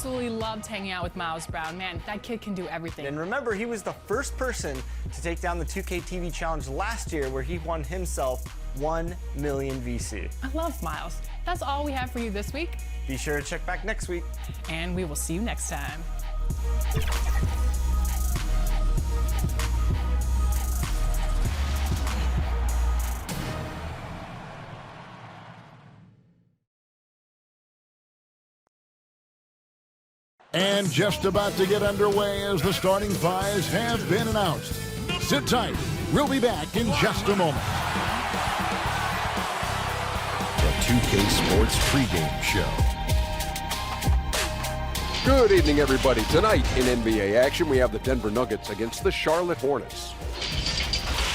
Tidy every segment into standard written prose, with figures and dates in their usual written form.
absolutely loved hanging out with Miles Brown. Man, that kid can do everything. And remember, he was the first person to take down the 2K TV challenge last year, where he won himself 1 million VC. I love Miles. That's all we have for you this week. Be sure to check back next week. And we will see you next time. And just about to get underway as the starting fives have been announced. Sit tight. We'll be back in just a moment. The 2K Sports pregame show. Good evening, everybody. Tonight in NBA action, we have the Denver Nuggets against the Charlotte Hornets.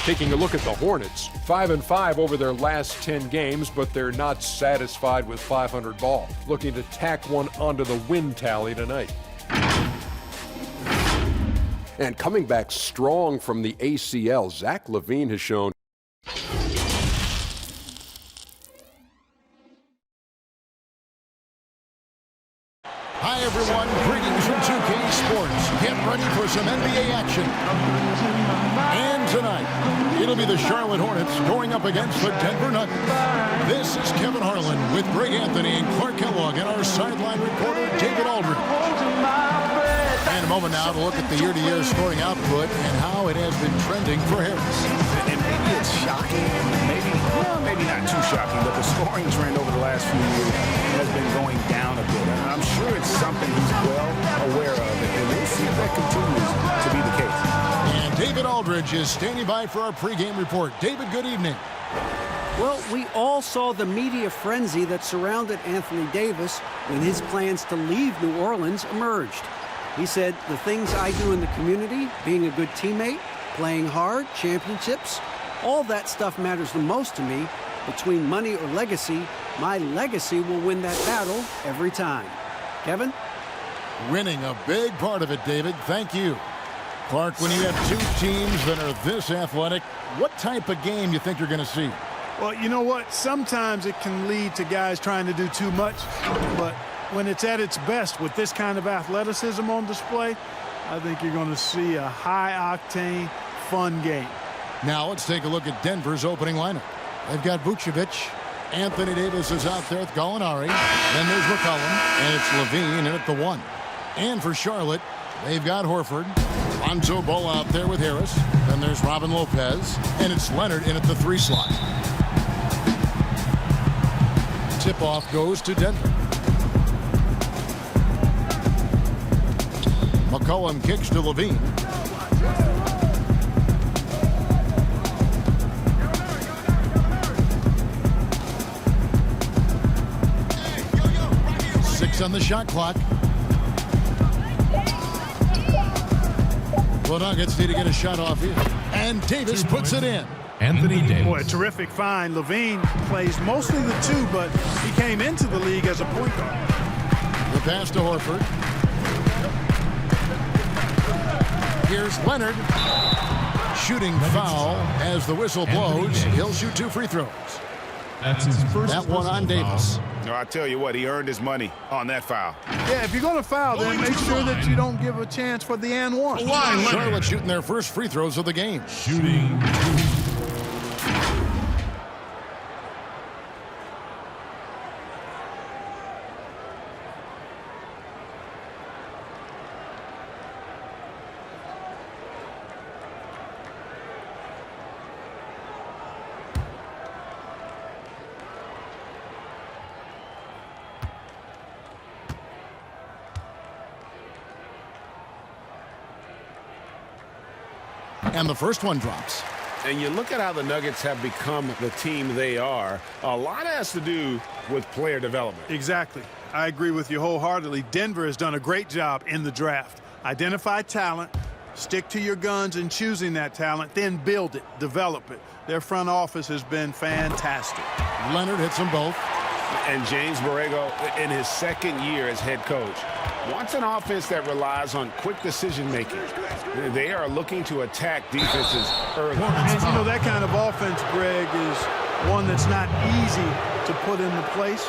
Taking a look at the Hornets, 5-5 over their last 10 games, but they're not satisfied with 500 ball. Looking to tack one onto the win tally tonight. And coming back strong from the ACL, Zach LaVine has shown. Hi, everyone. Greetings from 2K Sports. Get ready for some NBA action. And tonight, it'll be the Charlotte Hornets going up against the Denver Nuggets. This is Kevin Harlan with Greg Anthony and Clark Kellogg and our sideline reporter, David Aldridge. And a moment now to look at the year-to-year scoring output and how it has been trending for Harris. And maybe it's shocking, maybe not too shocking, but the scoring trend over the last few years has been going down a bit. And I'm sure it's something he's well aware of, and we'll see if that continues to be the case. And David Aldridge is standing by for our pregame report. David, good evening. Well, we all saw the media frenzy that surrounded Anthony Davis when his plans to leave New Orleans emerged. He said, the things I do in the community, being a good teammate, playing hard, championships, all that stuff matters the most to me. Between money or legacy, my legacy will win that battle every time. Kevin? Winning a big part of it, David. Thank you. Clark, when you have two teams that are this athletic, what type of game do you think you're going to see? Well, you know what? Sometimes it can lead to guys trying to do too much, but when it's at its best with this kind of athleticism on display, I think you're going to see a high-octane, fun game. Now let's take a look at Denver's opening lineup. They've got Vucevic. Anthony Davis is out there with Gallinari. Then there's McCollum, and it's LaVine in at the 1. And for Charlotte, they've got Horford. Lonzo Ball out there with Harris. Then there's Robin Lopez, and it's Leonard in at the 3 slot. Tip-off goes to Denver. McCollum kicks to LaVine. On the shot clock. The Nuggets need to get a shot off here. And Davis puts it in. Anthony Davis. Boy, a terrific find. LaVine plays mostly the 2, but he came into the league as a point guard. The pass to Horford. Here's Leonard. Shooting foul as the whistle blows. He'll shoot 2 free throws. That's his first. That one on Davis. No, I tell you what, he earned his money on that foul. Yeah, if you're going to foul, then make sure that you don't give a chance for the and 1. Charlotte shooting their first free throws of the game. Shooting. And the first one drops. And you look at how the Nuggets have become the team they are. A lot has to do with player development. Exactly. I agree with you wholeheartedly. Denver has done a great job in the draft. Identify talent, stick to your guns in choosing that talent, then build it, develop it. Their front office has been fantastic. Leonard hits them both. And James Borrego, in his second year as head coach, wants an offense that relies on quick decision-making. They are looking to attack defenses early. And you know, that kind of offense, Greg, is one that's not easy to put into place.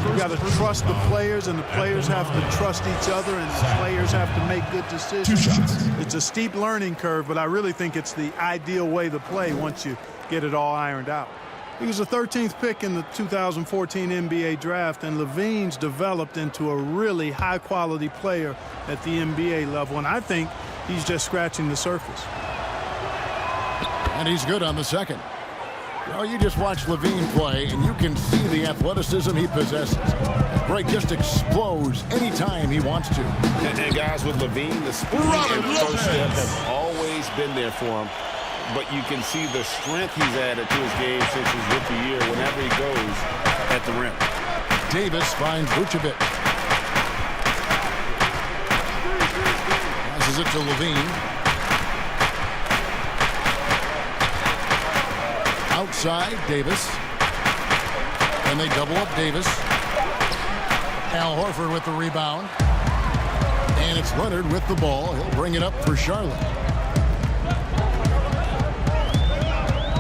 You've got to trust the players, and the players have to trust each other, and the players have to make good decisions. It's a steep learning curve, but I really think it's the ideal way to play once you get it all ironed out. He was the 13th pick in the 2014 NBA draft, and LaVine's developed into a really high-quality player at the NBA level, and I think he's just scratching the surface. And he's good on the second. Well, you just watch LaVine play, and you can see the athleticism he possesses. Greg just explodes anytime he wants to. And guys, with LaVine, the speed and first step have always been there for him. But you can see the strength he's added to his game since his rookie year whenever he goes at the rim. Davis finds Vucevic. Passes it to LaVine. Outside, Davis. And they double up Davis. Al Horford with the rebound. And it's Leonard with the ball. He'll bring it up for Charlotte.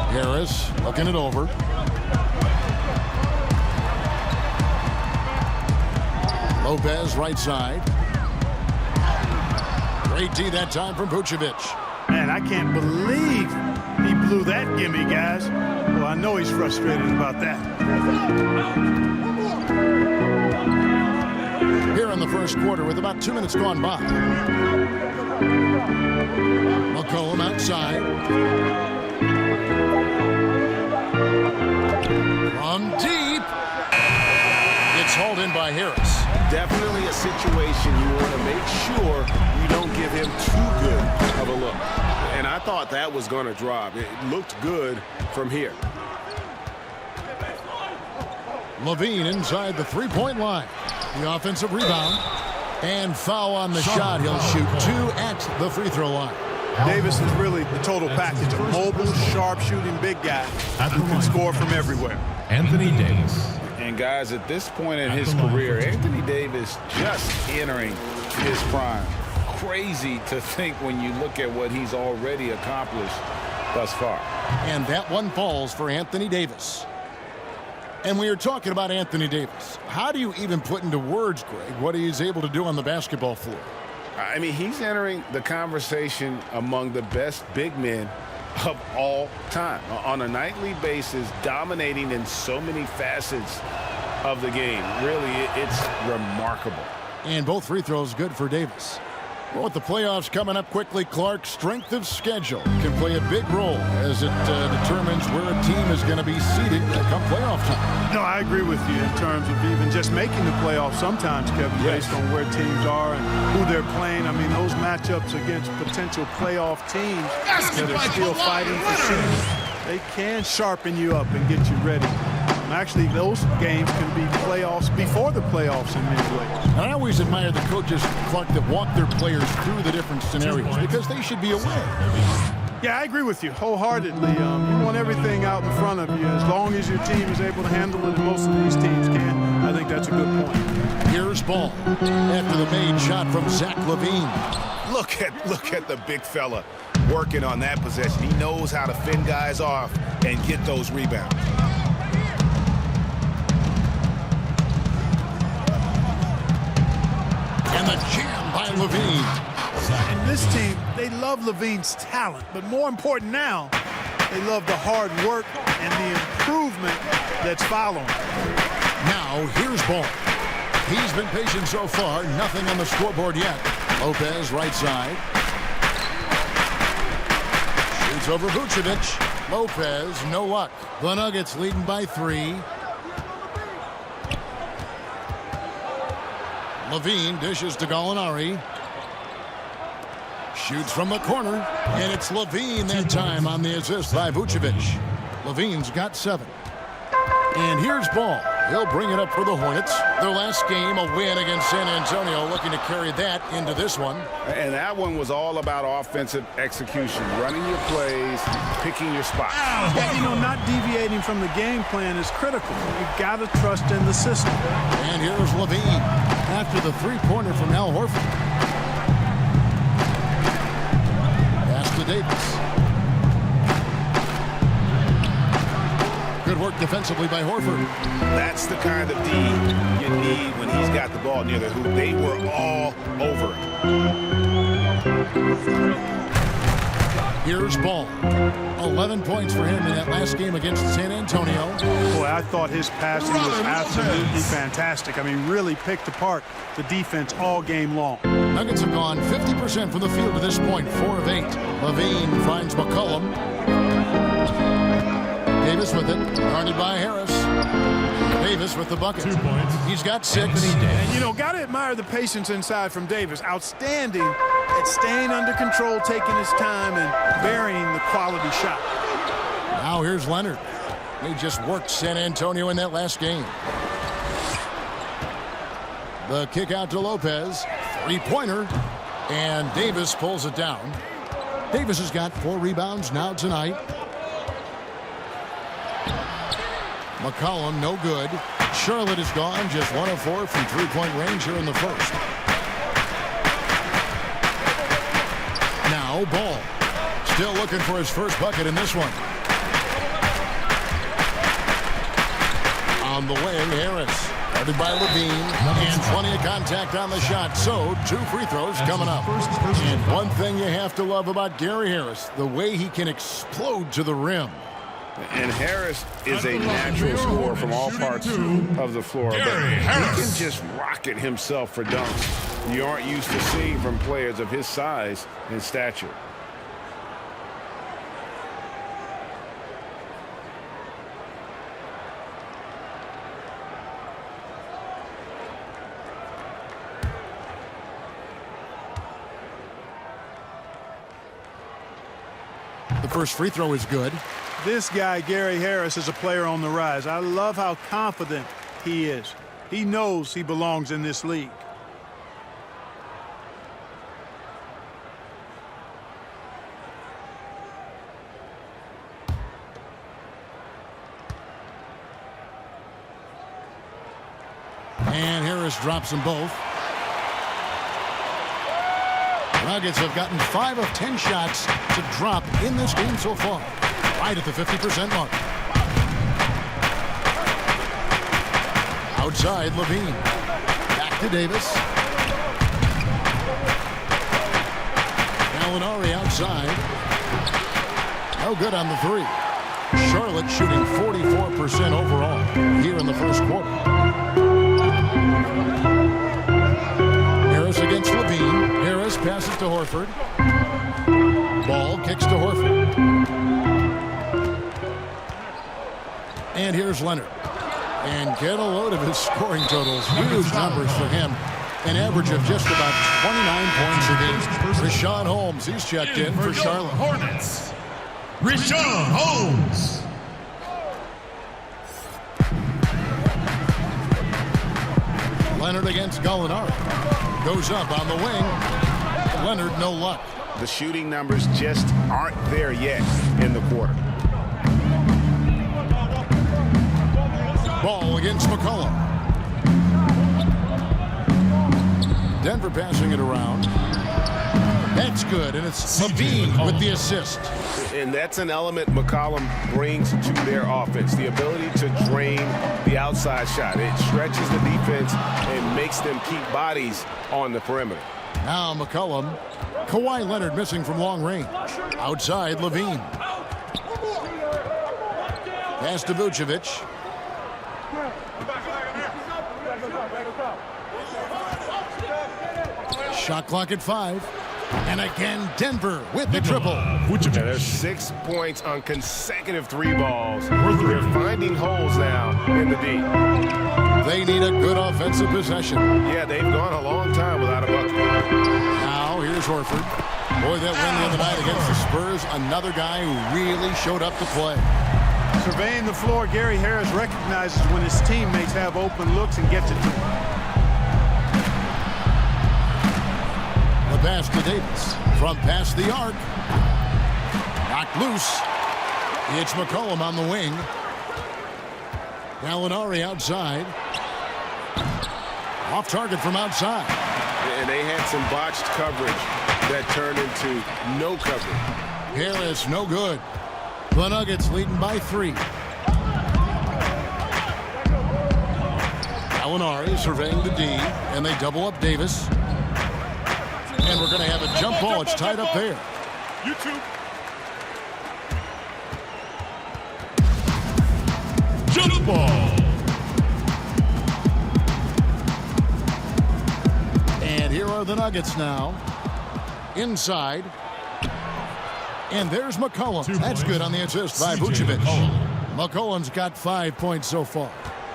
Harris looking it over. Lopez right side. Great D that time from Vucevic. Man, I can't believe he blew that gimme, guys. Well, I know he's frustrated about that. Here in the first quarter with about 2 minutes gone by. McCollum outside. From deep. It's hauled in by Harris. Definitely a situation you want to make sure you don't give him too good of a look. And I thought that was going to drop. It looked good from here. LaVine inside the three-point line. The offensive rebound. And foul on the shot. He'll shoot 2 at the free throw line. Davis is really the total package. A mobile, sharp-shooting big guy who can score from everywhere. Anthony Davis. And guys, at this point in his career, Anthony Davis just entering his prime. Crazy to think when you look at what he's already accomplished thus far. And that one falls for Anthony Davis. And we are talking about Anthony Davis. How do you even put into words, Greg, what he's able to do on the basketball floor? I mean, he's entering the conversation among the best big men of all time. On a nightly basis, dominating in so many facets of the game. Really, it's remarkable. And both free throws good for Davis. Well, with the playoffs coming up quickly, Clark, strength of schedule can play a big role as it determines where a team is going to be seated come playoff time. No, I agree with you in terms of even just making the playoffs sometimes, Kevin, based on where teams are and who they're playing. I mean, those matchups against potential playoff teams that are still fighting for seeds, they can sharpen you up and get you ready. Actually, those games can be playoffs before the playoffs in many ways. And I always admire the coaches, Clark, that walk their players through the different scenarios because they should be aware. Yeah, I agree with you wholeheartedly. You want everything out in front of you. As long as your team is able to handle it, and most of these teams can, I think that's a good point. Here's ball after the made shot from Zach LaVine. Look at the big fella working on that possession. He knows how to fend guys off and get those rebounds. And the jam by LaVine. And this team, they love LaVine's talent, but more important now, they love the hard work and the improvement that's following. Now, here's ball. He's been patient so far, nothing on the scoreboard yet. Lopez, right side. Shoots over Vucevic. Lopez, no luck. The Nuggets leading by 3. LaVine dishes to Gallinari. Shoots from the corner, and it's LaVine that time on the assist by Vucevic. LaVine's got 7. And here's ball. He'll bring it up for the Hornets. Their last game, a win against San Antonio, looking to carry that into this one. And that one was all about offensive execution, running your plays, picking your spots. Yeah, you know, not deviating from the game plan is critical. You've got to trust in the system. And here's LaVine after the three-pointer from Al Horford. Pass to Davis. Good work defensively by Horford. That's the kind of D you need when he's got the ball near the hoop. They were all over him. Here's Ball. 11 points for him in that last game against San Antonio. Boy, I thought his passing was absolutely fantastic. I mean, really picked apart the defense all game long. Nuggets have gone 50% from the field to this point, 4 of 8. Levine finds McCollum. Davis with it, guarded by Harris. Davis with the bucket. 2 points. He's got 6. And, you know, got to admire the patience inside from Davis. Outstanding at staying under control, taking his time, and burying the quality shot. Now here's Leonard. They just worked San Antonio in that last game. The kick out to Lopez. Three-pointer. And Davis pulls it down. Davis has got 4 rebounds now tonight. McCollum, no good. Charlotte is gone, just 1 of 4 from three-point range here in the first. Now Ball. Still looking for his first bucket in this one. On the wing, Harris. Guarded by Levine. And plenty of contact on the shot. So, 2 free throws coming up. And one thing you have to love about Gary Harris, the way he can explode to the rim. And Harris is a natural scorer from all parts of the floor. But he can just rocket himself for dunks. You aren't used to seeing from players of his size and stature. The first free throw is good. This guy, Gary Harris, is a player on the rise. I love how confident he is. He knows he belongs in this league. And Harris drops them both. Nuggets have gotten 5 of 10 shots to drop in this game so far. Right at the 50% mark. Outside, Levine. Back to Davis. Gallinari outside. No good on the 3. Charlotte shooting 44% overall here in the first quarter. Harris against Levine. Harris passes to Horford. Ball kicks to Horford. And here's Leonard. And get a load of his scoring totals. Huge numbers for him. An average of just about 29 points a game. Richaun Holmes, he's checked in for Charlotte. Hornets. Richaun Holmes. Leonard against Gallinari. Goes up on the wing. Leonard, no luck. The shooting numbers just aren't there yet in the quarter. Ball against McCollum. Denver passing it around. That's good, and it's Levine with the assist. And that's an element McCollum brings to their offense, the ability to drain the outside shot. It stretches the defense and makes them keep bodies on the perimeter. Now McCollum. Kawhi Leonard missing from long range. Outside, Levine. Pass to Vucevic. Shot clock at 5. And again, Denver with the triple. There's 6 points on consecutive 3 balls. They're finding holes now in the D. They need a good offensive possession. Yeah, they've gone a long time without a bucket. Now, here's Horford. Boy, that win the other night against the Spurs, another guy who really showed up to play. Surveying the floor, Gary Harris recognizes when his teammates have open looks and gets it to them. The pass to Davis. From past the arc. Knocked loose. It's McCollum on the wing. Gallinari outside. Off target from outside. And they had some botched coverage that turned into no coverage. Harris, no good. The Nuggets leading by 3. Gallinari surveying the D, and they double up Davis. And we're going to have a jump ball. It's tied up there. YouTube. Jump ball. And here are the Nuggets now. Inside. And there's McCollum. That's good on the assist by Vucevic. McCollum's got 5 points so far.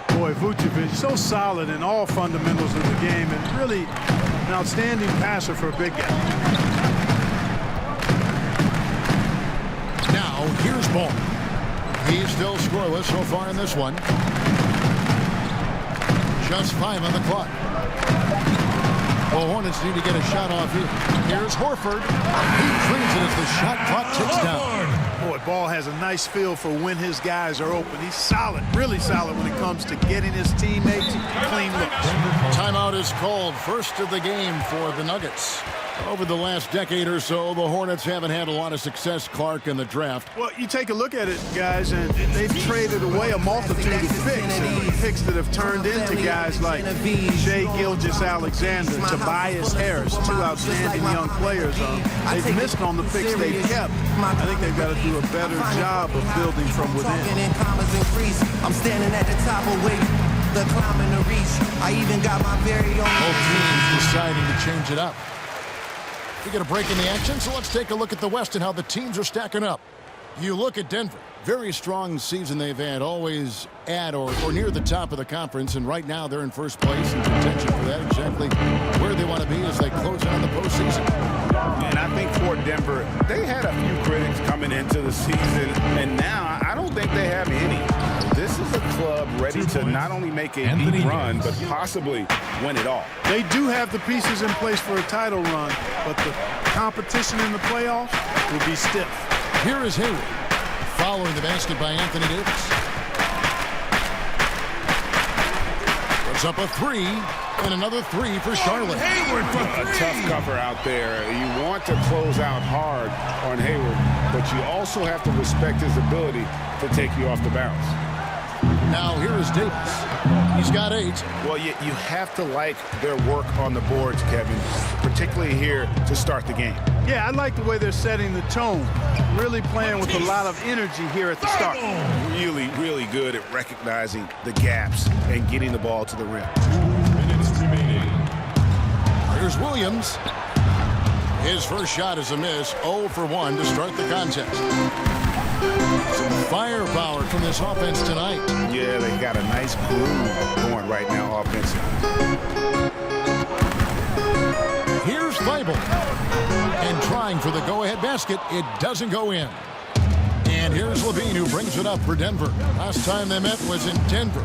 Boy, Vucevic, so solid in all fundamentals of the game and really an outstanding passer for a big guy. Now, here's Ball. He's still scoreless so far in this one. Just 5 on the clock. The Hornets need to get a shot off here. Here's Horford. He cleans it as the shot clock ticks down. Boy, Ball has a nice feel for when his guys are open. He's solid, really solid when it comes to getting his teammates clean looks. Timeout is called. First of the game for the Nuggets. Over the last decade or so, the Hornets haven't had a lot of success, Clark, in the draft. Well, you take a look at it, guys, and they've traded away a multitude of picks, and picks that have turned into guys like Shai Gilgeous-Alexander, Tobias Harris, two outstanding young players. They've missed on the picks they've kept. I think they've got to do a better job of building from within. I'm standing at the top of the climbing the reach. I even got my very own. Both teams deciding to change it up. We get a break in the action, so let's take a look at the West and how the teams are stacking up. You look at Denver. Very strong season they've had, always at or near the top of the conference, and right now they're in first place in contention for that, exactly where they want to be as they close out the postseason. And I think for Denver, they had a few critics coming into the season, and now I don't think they have any. This is a club ready to not only make a deep run, but possibly win it all. They do have the pieces in place for a title run, but the competition in the playoffs will be stiff. Here is Hayward, following the basket by Anthony Davis. Puts up a 3, and another 3 for Charlotte. Hayward for a tough cover out there. You want to close out hard on Hayward, but you also have to respect his ability to take you off the bounce. Now here is Davis. He's got 8. Well, you have to like their work on the boards, Kevin, particularly here to start the game. Yeah, I like the way they're setting the tone. Really playing with a lot of energy here at the start. Really, really good at recognizing the gaps and getting the ball to the rim. 2 minutes remaining. Here's Williams. His first shot is a miss. 0 for 1 to start the contest. Some firepower from this offense tonight. Yeah, they got a nice groove going right now offensively. Here's Thibault. And trying for the go-ahead basket. It doesn't go in. And here's Levine, who brings it up for Denver. Last time they met was in Denver.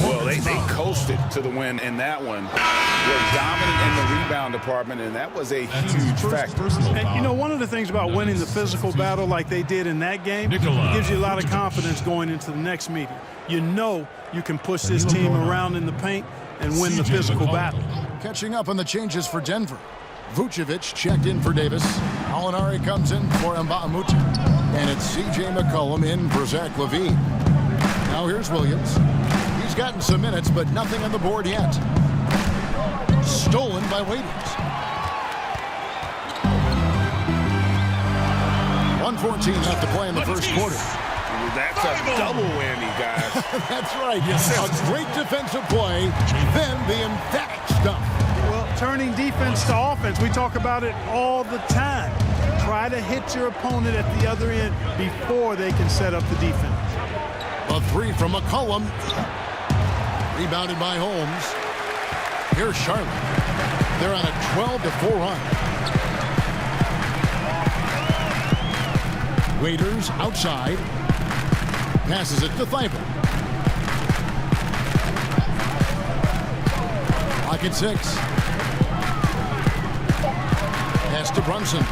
Well, they coasted to the win in that one. Were dominant in the rebound department, and that was a huge factor. And, you know, one of the things about winning the physical battle like they did in that game, it gives you a lot of confidence going into the next meeting. You know you can push this team around in the paint and win the physical battle. Catching up on the changes for Denver. Vucevic checked in for Davis. Gallinari comes in for Mba'amoute. And it's C.J. McCollum in for Zach LaVine. Now here's Williams. He's gotten some minutes, but nothing on the board yet. Stolen by Waiters. 1:14 left to play in the first quarter. That's a double whammy, guys. That's right. A great defensive play, then the emphatic stuff. Well, turning defense to offense, we talk about it all the time. Try to hit your opponent at the other end before they can set up the defense. A 3 from McCollum. Rebounded by Holmes. Here's Charlotte. They're on a 12-4 run. Waiters outside. Passes it to Thibault. Clock at 6. Pass to Brunson.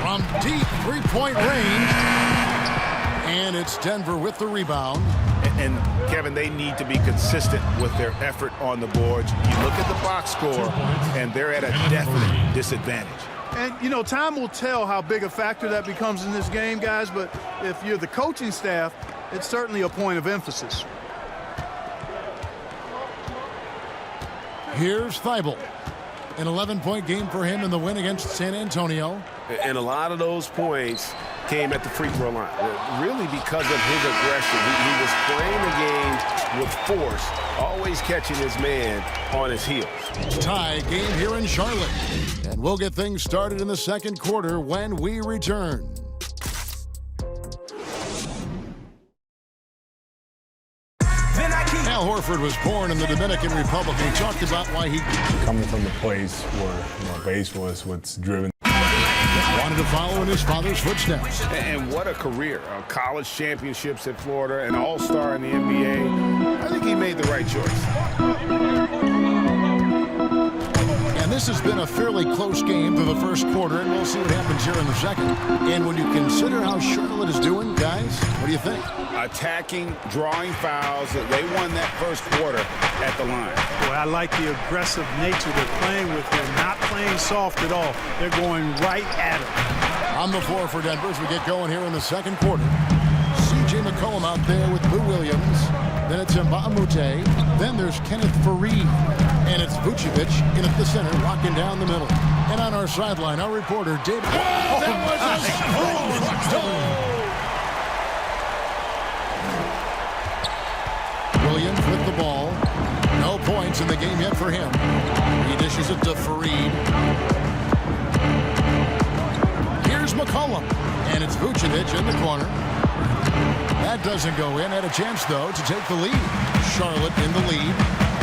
From deep three-point range. And it's Denver with the rebound. And Kevin, they need to be consistent with their effort on the boards. You look at the box score, and they're at a definite disadvantage. And, you know, time will tell how big a factor that becomes in this game, guys, but if you're the coaching staff, it's certainly a point of emphasis. Here's Thibault. An 11-point game for him in the win against San Antonio. And a lot of those points came at the free throw line, really because of his aggression. He was playing the game with force, always catching his man on his heels. Tie game here in Charlotte. And we'll get things started in the second quarter when we return. Al Horford was born in the Dominican Republic. He talked about why he... Coming from the place where base was what's driven. Wanted to follow in his father's footsteps. And what a career. College championships at Florida, an all-star in the NBA. I think he made the right choice. And this has been a fairly close game through the first quarter, and we'll see what happens here in the second. And when you consider how Charlotte is doing, guys, what do you think? Attacking, drawing fouls. They won that first quarter at the line. Boy, I like the aggressive nature they're playing with here. Not playing soft at all. They're going right at it. On the floor for Denver as we get going here in the second quarter. C.J. McCollum out there with Lou Williams. Then it's Mbah a Moute. Then there's Kenneth Faried. And it's Vucevic in at the center, locking down the middle. And on our sideline, our reporter, David. Williams with the ball. No points in the game yet for him. He dishes it to Faried. Here's McCollum. And it's Vucevic in the corner. That doesn't go in. Had a chance, though, to take the lead. Charlotte in the lead.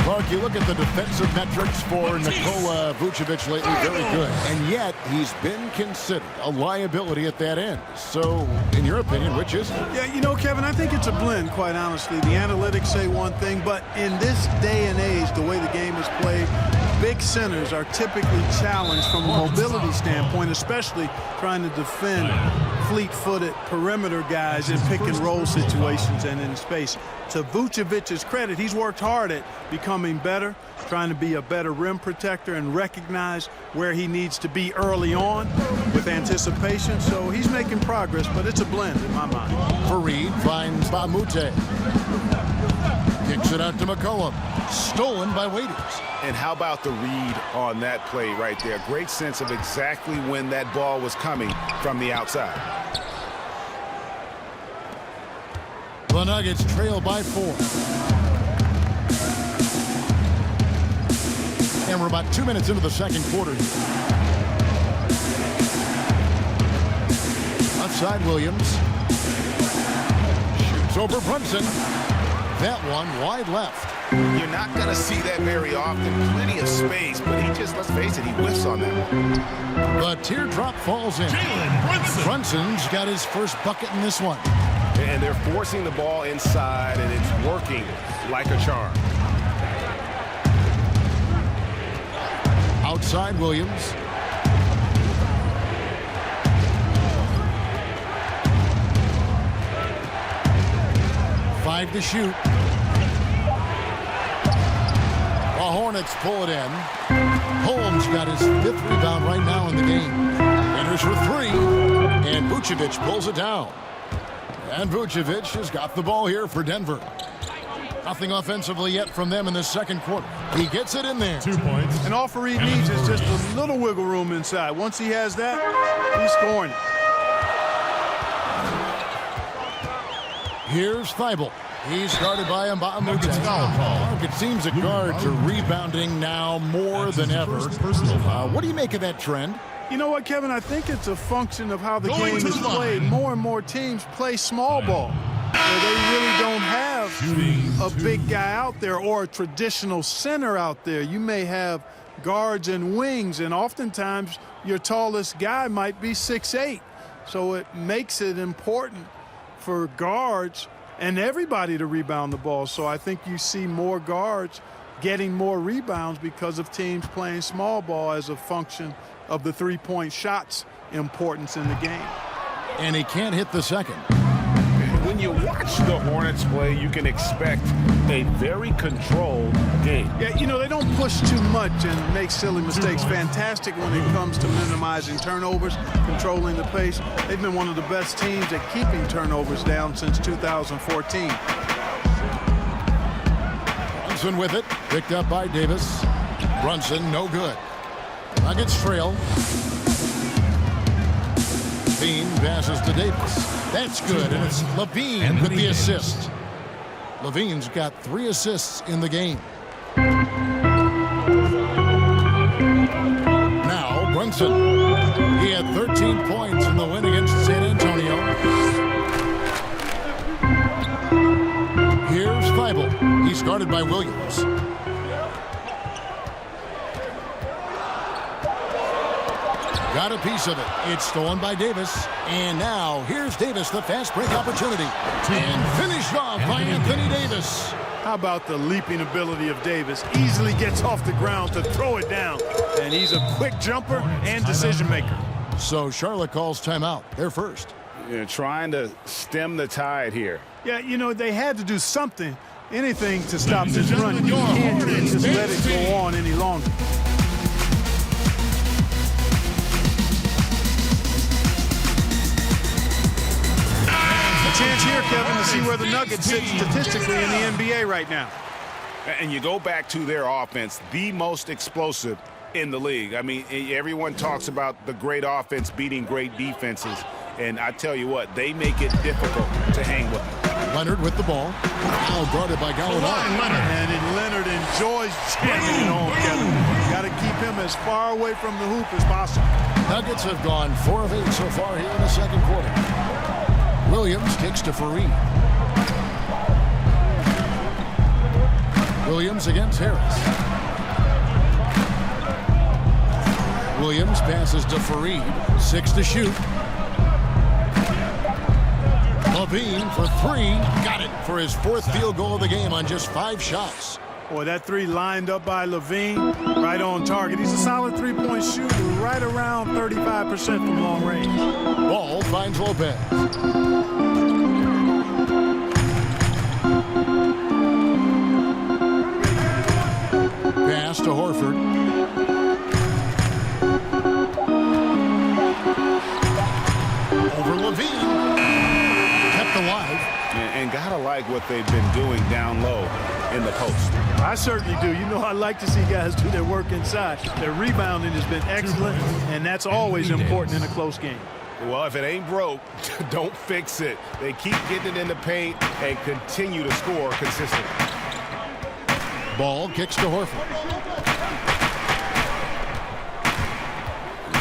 Clark, you look at the defensive metrics for Nikola Vucevic lately, very good. And yet, he's been considered a liability at that end. So, in your opinion, which is it? Yeah, you know, Kevin, I think it's a blend, quite honestly. The analytics say one thing, but in this day and age, the way the game is played, big centers are typically challenged from a mobility standpoint, especially trying to defend fleet-footed perimeter guys in pick-and-roll situations and in space. To Vucevic's credit, he's worked hard at becoming better, trying to be a better rim protector and recognize where he needs to be early on with anticipation. So he's making progress, but it's a blend in my mind. Faried finds Mbah a Moute. Kicks it out to McCollum. Stolen by Waiters. And how about the read on that play right there? Great sense of exactly when that ball was coming from the outside. The Nuggets trail by 4. And we're about 2 minutes into the second quarter. Left side, Williams. Shoots over Brunson. That one wide left. You're not going to see that very often. Plenty of space, but he just, let's face it, he whiffs on that one. The teardrop falls in. Brunson's got his first bucket in this one. And they're forcing the ball inside, and it's working like a charm. Outside, Williams. Five to shoot. The Hornets pull it in. Holmes got his 5th rebound right now in the game. Enters for 3, and Vucevic pulls it down. And Vucevic has got the ball here for Denver. Nothing offensively yet from them in the second quarter. He gets it in there. 2 points. And all Faried needs is just a little wiggle room inside. Once he has that, he's scoring it. Here's Thibault. He's guarded by Mbah a Moute. It seems that guards are rebounding now more than ever. What do you make of that trend? You know what, Kevin? I think it's a function of how the game is played. More and more teams play small ball, where they really don't have a big guy out there or a traditional center out there. You may have guards and wings, and oftentimes your tallest guy might be 6'8". So it makes it important for guards and everybody to rebound the ball. So I think you see more guards getting more rebounds because of teams playing small ball as a function of the three-point shot's importance in the game. And he can't hit the second. When you watch the Hornets play, you can expect a very controlled game. Yeah, you know, they don't push too much and make silly mistakes. Fantastic when it comes to minimizing turnovers, controlling the pace. They've been one of the best teams at keeping turnovers down since 2014. Brunson with it, picked up by Davis. Brunson, no good. Nuggets trail. Levine passes to Davis. That's good, and it's Levine with the assist. Levine's got 3 assists in the game. Now, Brunson. He had 13 points in the win against San Antonio. Here's Thibault. He's guarded by Williams. Got a piece of it. It's stolen by Davis. And now, here's Davis, the fast break opportunity. And finished off by Anthony Davis. How about the leaping ability of Davis? Easily gets off the ground to throw it down. And he's a quick jumper and decision maker. So Charlotte calls timeout. They're first. You're trying to stem the tide here. Yeah, you know, they had to do something, anything to stop this run. You can't just let it go on any longer. Chance here, Kevin, to see where the Nuggets sit statistically in the NBA right now. And you go back to their offense, the most explosive in the league. I mean, everyone talks about the great offense beating great defenses. And I tell you what, they make it difficult to hang with them. Leonard with the ball. Now guarded by Gallinari. And Leonard enjoys jamming on Kevin. Got to keep him as far away from the hoop as possible. Nuggets have gone 4 of 8 so far here in the second quarter. Williams kicks to Fareed. Williams against Harris. Williams passes to Fareed. 6 to shoot. Levine for 3. Got it for his 4th field goal of the game on just 5 shots. Boy, that 3 lined up by Levine, right on target. He's a solid 3-point shooter, right around 35% from long range. Ball finds Lopez. Pass to Horford. Over Levine. Kept alive. And gotta like what they've been doing down low in the post. I certainly do. You know, I like to see guys do their work inside. Their rebounding has been excellent, and that's always important in a close game. Well, if it ain't broke, don't fix it. They keep getting it in the paint and continue to score consistently. Ball kicks to Horford.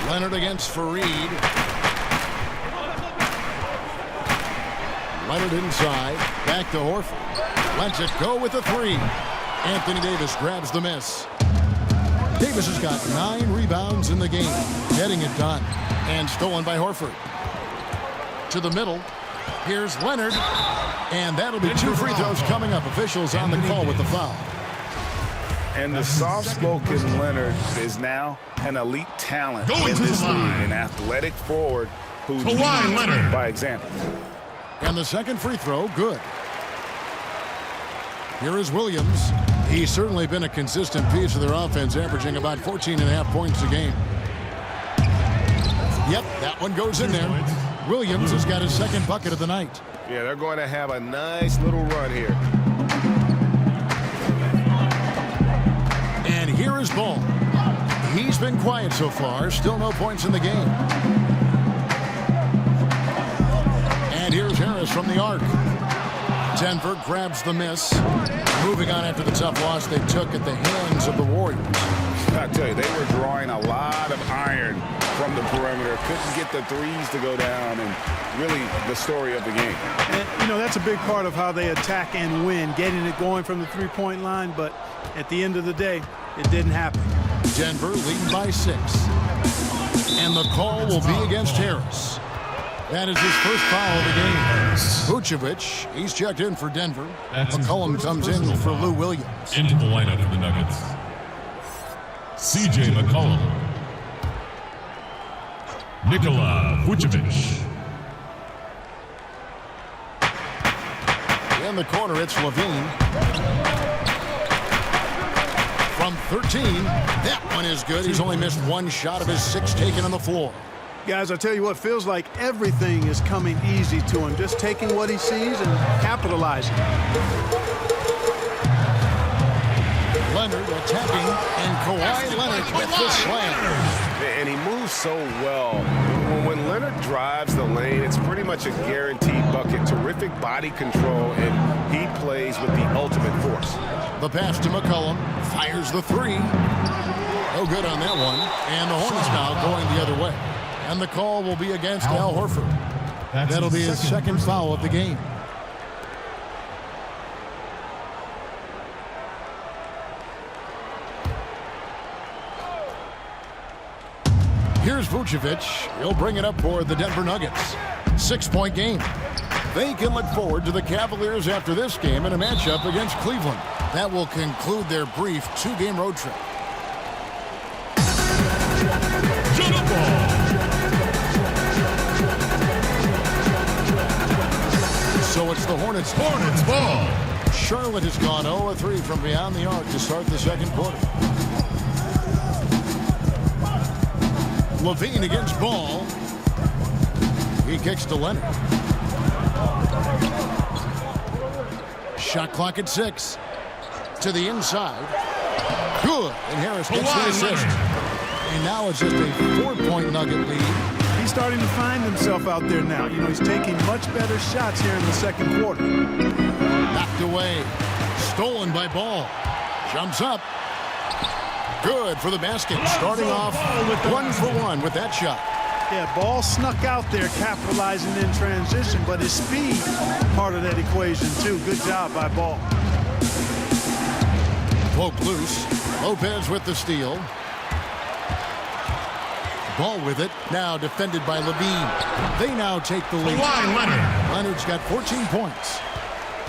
Leonard against Fareed. Leonard inside. Back to Horford. Lets it go with a 3. Anthony Davis grabs the miss. Davis has got 9 rebounds in the game. Getting it done. And stolen by Horford. To the middle. Here's Leonard. And that'll be 2 free throws coming up. Officials on the call with the foul. And the soft-spoken Leonard is now an elite talent in this league. An athletic forward who's leading by example. And the second free throw, good. Here is Williams. He's certainly been a consistent piece of their offense, averaging about 14.5 points a game. Yep, that one goes in there. Williams has got his 2nd bucket of the night. Yeah, they're going to have a nice little run here. And here is Ball. He's been quiet so far. Still no points in the game. And here's Harris from the arc. Denver grabs the miss. Moving on after the tough loss they took at the hands of the Warriors. I tell you, they were drawing a lot of iron from the perimeter. Couldn't get the threes to go down, and really the story of the game. And, you know, that's a big part of how they attack and win, getting it going from the 3-point line, but at the end of the day, it didn't happen. Denver leading by 6. And the call will be against Harris. That is his first foul of the game. Vucevic, he's checked in for Denver. McCollum comes in for Lou Williams. Into the lineup for the Nuggets. C.J. McCollum. Nikola Vucevic. In the corner, it's Levine. From 13, that one is good. He's only missed 1 shot of his 6 taken on the floor. Guys, I tell you what, feels like everything is coming easy to him. Just taking what he sees and capitalizing. Leonard attacking, and Kawhi Leonard with the slam. And he moves so well. When Leonard drives the lane, it's pretty much a guaranteed bucket. Terrific body control, and he plays with the ultimate force. The pass to McCollum, fires the three. No good on that one. And the Hornets now going the other way. And the call will be against Al Horford. That'll be his second foul of the game. Here's Vucevic. He'll bring it up for the Denver Nuggets. 6-point game. They can look forward to the Cavaliers after this game in a matchup against Cleveland. That will conclude their brief 2-game road trip. So it's the Hornets ball. Charlotte has gone 0-3 from beyond the arc to start the second quarter. Levine against Ball. He kicks to Leonard. Shot clock at 6. To the inside. Good. And Harris gets the assist. And now it's just a 4-point Nugget lead. He's starting to find himself out there now. You know, he's taking much better shots here in the second quarter. Knocked away. Stolen by Ball. Jumps up. Good for the basket. Starting off 1-for-1 with that shot. Yeah, Ball snuck out there capitalizing in transition, but his speed part of that equation too. Good job by Ball. Poke loose. Lopez with the steal. Ball with it. Now defended by Levine. They now take the lead. Leonard's got 14 points.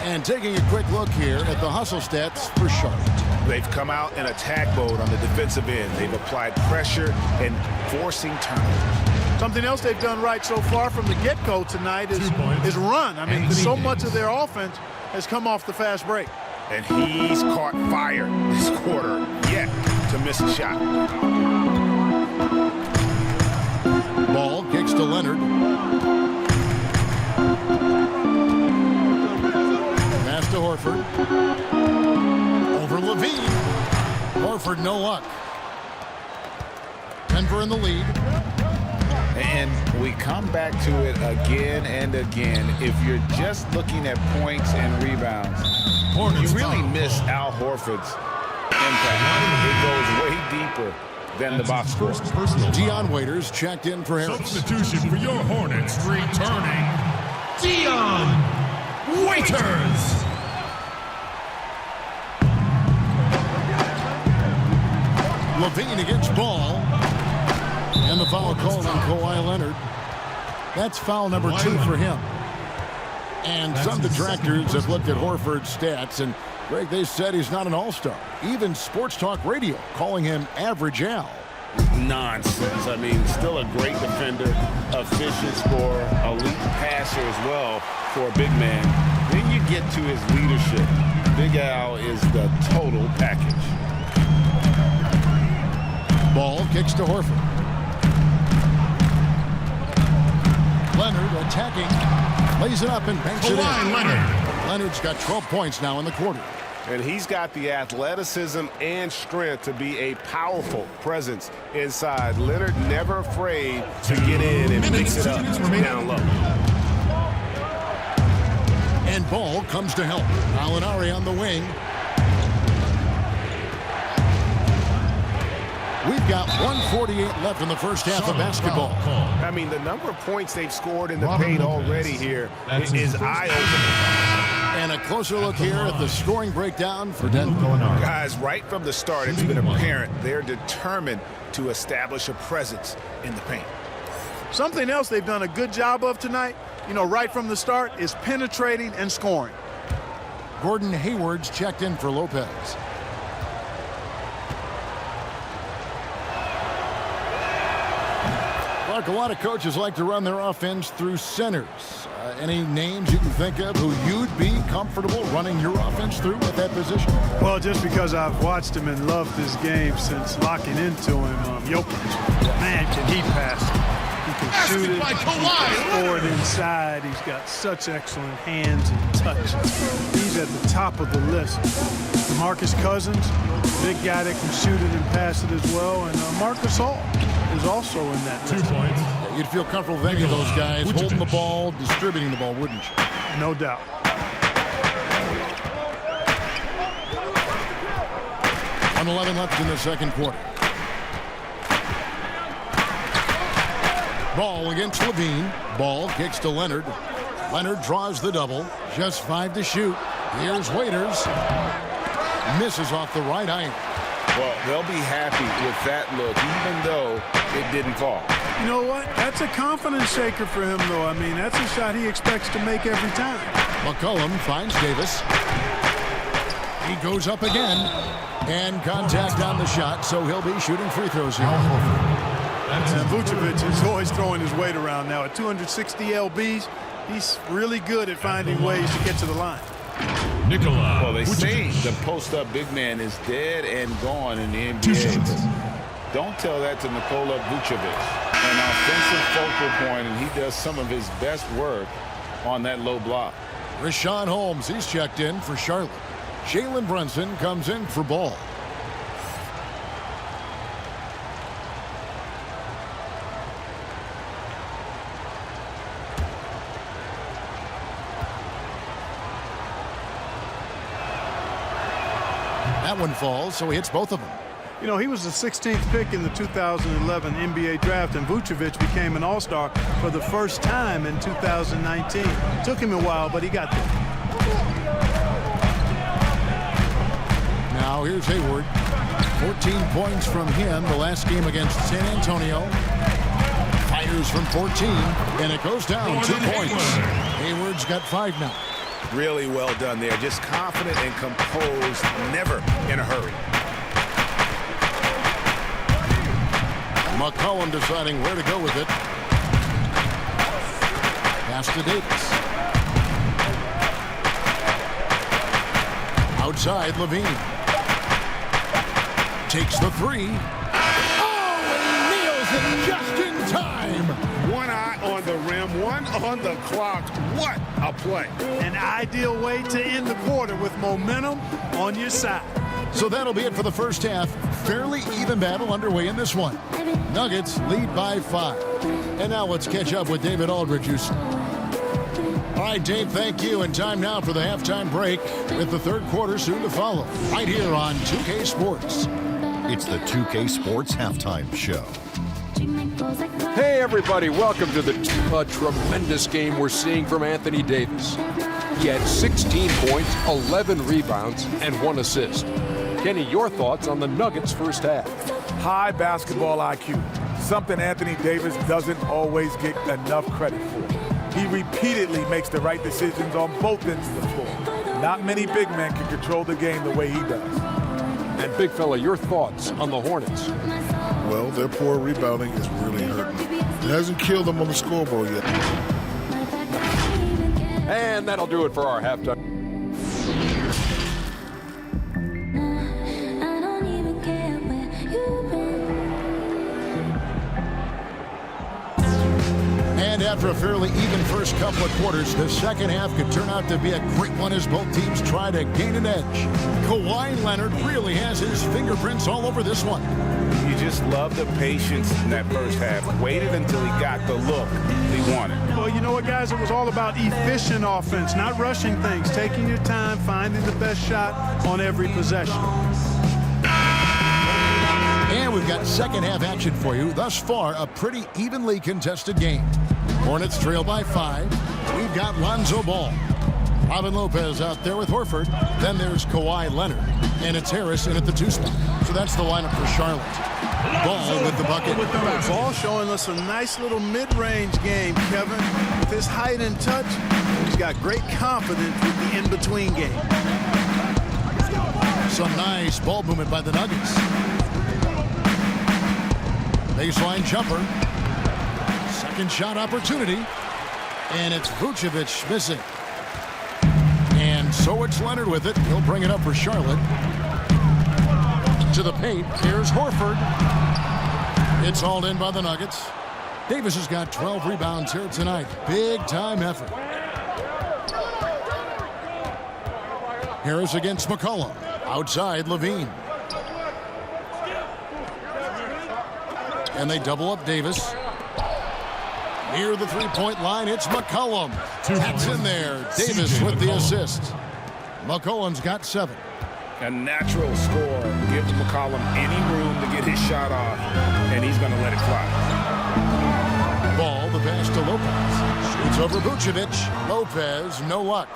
And taking a quick look here at the hustle stats for Charlotte. They've come out in attack mode on the defensive end. They've applied pressure and forcing turnovers. Something else they've done right so far from the get-go tonight is run. I mean, so much of their offense has come off the fast break. And he's caught fire this quarter, yet to miss a shot. Ball kicks to Leonard. Pass to Horford. Over Levine. Horford, no luck. Denver in the lead. And we come back to it again and again. If you're just looking at points and rebounds, you really miss Al Horford's impact. It goes way deeper than the box score. Dion Waiters checked in for Harris. Substitution for your Hornets, returning Dion Waiters. Levine against Ball. And the foul called on Kawhi Leonard. That's foul number 2 for him. And some detractors have looked at Horford's stats, and Greg, they said he's not an all-star. Even Sports Talk Radio calling him average Al. Nonsense. I mean, still a great defender, efficient scorer, elite passer as well for a big man. Then you get to his leadership. Big Al is the total package. Ball kicks to Horford. Leonard attacking, lays it up and banks it in. Leonard's got 12 points now in the quarter. And he's got the athleticism and strength to be a powerful presence inside. Leonard never afraid to get in and mix it up down low. And Ball comes to help. Alinari on the wing. We've got 1:48 left in the first half of basketball. I mean, the number of points they've scored in the paint already here is eye-opening. And a closer look here at the scoring breakdown for Denver. Guys, right from the start, it's been apparent they're determined to establish a presence in the paint. Something else they've done a good job of tonight, you know, right from the start, is penetrating and scoring. Gordon Hayward's checked in for Lopez. Clark, a lot of coaches like to run their offense through centers. Any names you can think of who you'd be comfortable running your offense through at that position? Well, just because I've watched him and loved his game since locking into him, Jokic. Man, can he pass. can shoot it, he can score it inside. He's got such excellent hands and touch. He's at the top of the list. Marcus Cousins, big guy that can shoot it and pass it as well. And Marcus Hall is also in that list. 2 points. You'd feel comfortable with any of those guys holding the ball, distributing the ball, wouldn't you? No doubt. On 11 left in the second quarter. Ball against Levine. Ball kicks to Leonard. Leonard draws the double. Just 5 to shoot. Here's Waiters. Misses off the right iron. Well, they'll be happy with that look, even though it didn't fall. You know what? That's a confidence shaker for him, though. I mean, that's a shot he expects to make every time. McCollum finds Davis. He goes up again. And contact on the shot, so he'll be shooting free throws here. And Vucevic is always throwing his weight around now. At 260 lbs, he's really good at finding ways to get to the line. Well, they say the post-up big man is dead and gone in the NBA. Don't tell that to Nikola Vucevic. An offensive focal point, and he does some of his best work on that low block. Richaun Holmes, he's checked in for Charlotte. Jalen Brunson comes in for Ball. That one falls, so he hits both of them. You know, he was the 16th pick in the 2011 NBA draft, and Vucevic became an All-Star for the first time in 2019. Took him a while, but he got there. Now here's Hayward. 14 points from him the last game against San Antonio. Fires from 14, and it goes down 2 points. Hayward's got 5 now. Really well done there. Just confident and composed, never in a hurry. McCollum deciding where to go with it. Pass to Davis. Outside, Levine. Takes the 3. Oh, and he nails it just in time. One eye on the rim, one on the clock. What a play. An ideal way to end the quarter with momentum on your side. So that'll be it for the first half. Fairly even battle underway in this one. Nuggets lead by 5. And now let's catch up with David Aldridge. All right, Dave, thank you. And time now for the halftime break with the third quarter soon to follow. Right here on 2K Sports. It's the 2K Sports Halftime Show. Hey, everybody. Welcome to the tremendous game we're seeing from Anthony Davis. He had 16 points, 11 rebounds, and 1 assist. Kenny, your thoughts on the Nuggets' first half? High basketball IQ, something Anthony Davis doesn't always get enough credit for. He repeatedly makes the right decisions on both ends of the floor. Not many big men can control the game the way he does. And big fella, your thoughts on the Hornets? Well, their poor rebounding is really hurting. It hasn't killed them on the scoreboard yet. And that'll do it for our halftime. And after a fairly even first couple of quarters, the second half could turn out to be a great one as both teams try to gain an edge. Kawhi Leonard really has his fingerprints all over this one. You just love the patience in that first half. Waited until he got the look he wanted. Well, you know what, guys? It was all about efficient offense, not rushing things, taking your time, finding the best shot on every possession. And we've got second half action for you. Thus far, a pretty evenly contested game. Hornets trail by 5. We've got Lonzo Ball. Robin Lopez out there with Horford. Then there's Kawhi Leonard. And it's Harris in at the 2 spot. So that's the lineup for Charlotte. Ball with the bucket. Ball showing us a nice little mid-range game, Kevin. With his height and touch, he's got great confidence with the in-between game. Some nice ball movement by the Nuggets. Baseline jumper. Second shot opportunity. And it's Vucevic missing. And so it's Leonard with it. He'll bring it up for Charlotte. To the paint. Here's Horford. It's hauled in by the Nuggets. Davis has got 12 rebounds here tonight. Big-time effort. Harris against McCollum. Outside, Levine. And they double up Davis. Near the three-point line, it's McCollum. That's in there. Davis with the assist. McCollum's got 7. A natural score gives McCollum any room to get his shot off, and he's going to let it fly. Ball, the pass to Lopez. Shoots over Vucevic. Lopez, no luck.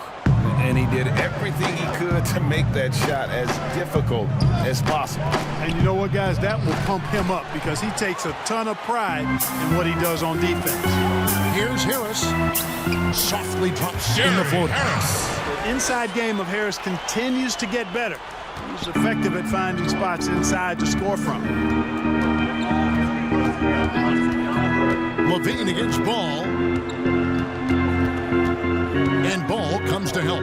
And he did everything he could to make that shot as difficult as possible. And you know what, guys? That will pump him up because he takes a ton of pride in what he does on defense. Here's Harris. Softly drops in the floor. The inside game of Harris continues to get better. He's effective at finding spots inside to score from. Levine against Ball. And Ball comes to help.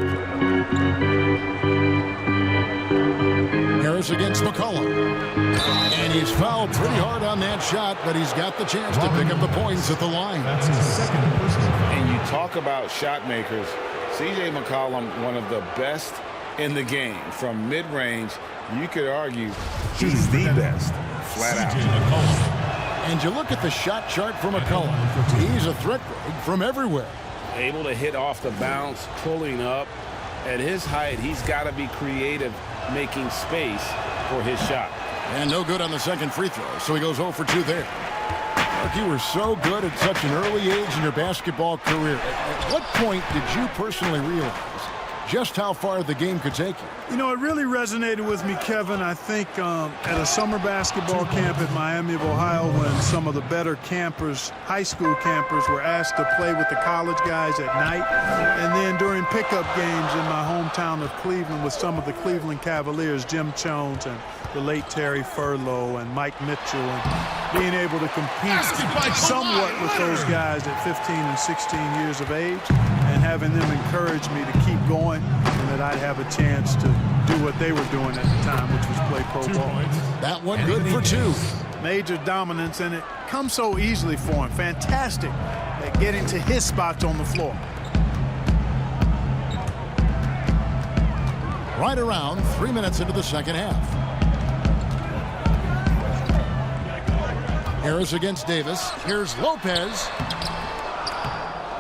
Harris against McCollum. And he's fouled pretty hard on that shot, but he's got the chance to pick up the points at the line. That's his second personal. And you talk about shot makers. C.J. McCollum, one of the best in the game. From mid-range, you could argue he's the best, flat out. And you look at the shot chart for McCollum. He's a threat from everywhere. Able to hit off the bounce, pulling up. At his height, he's got to be creative, making space for his shot. And no good on the second free throw, so he goes 0 for 2 there. Mark, you were so good at such an early age in your basketball career. At what point did you personally realize just how far the game could take you? You know, it really resonated with me, Kevin, I think at a summer basketball camp at Miami of Ohio when some of the better campers, high school campers, were asked to play with the college guys at night. And then during pickup games in my hometown of Cleveland with some of the Cleveland Cavaliers, Jim Jones and the late Terry Furlow and Mike Mitchell, and being able to compete somewhat with those guys at 15 and 16 years of age and having them encourage me to keep going and that I'd have a chance to do what they were doing at the time, which was play pro ball. That one good for 2. Major dominance, and it comes so easily for him. Fantastic at getting to his spots on the floor. Right around 3 minutes into the second half. Harris against Davis. Here's Lopez.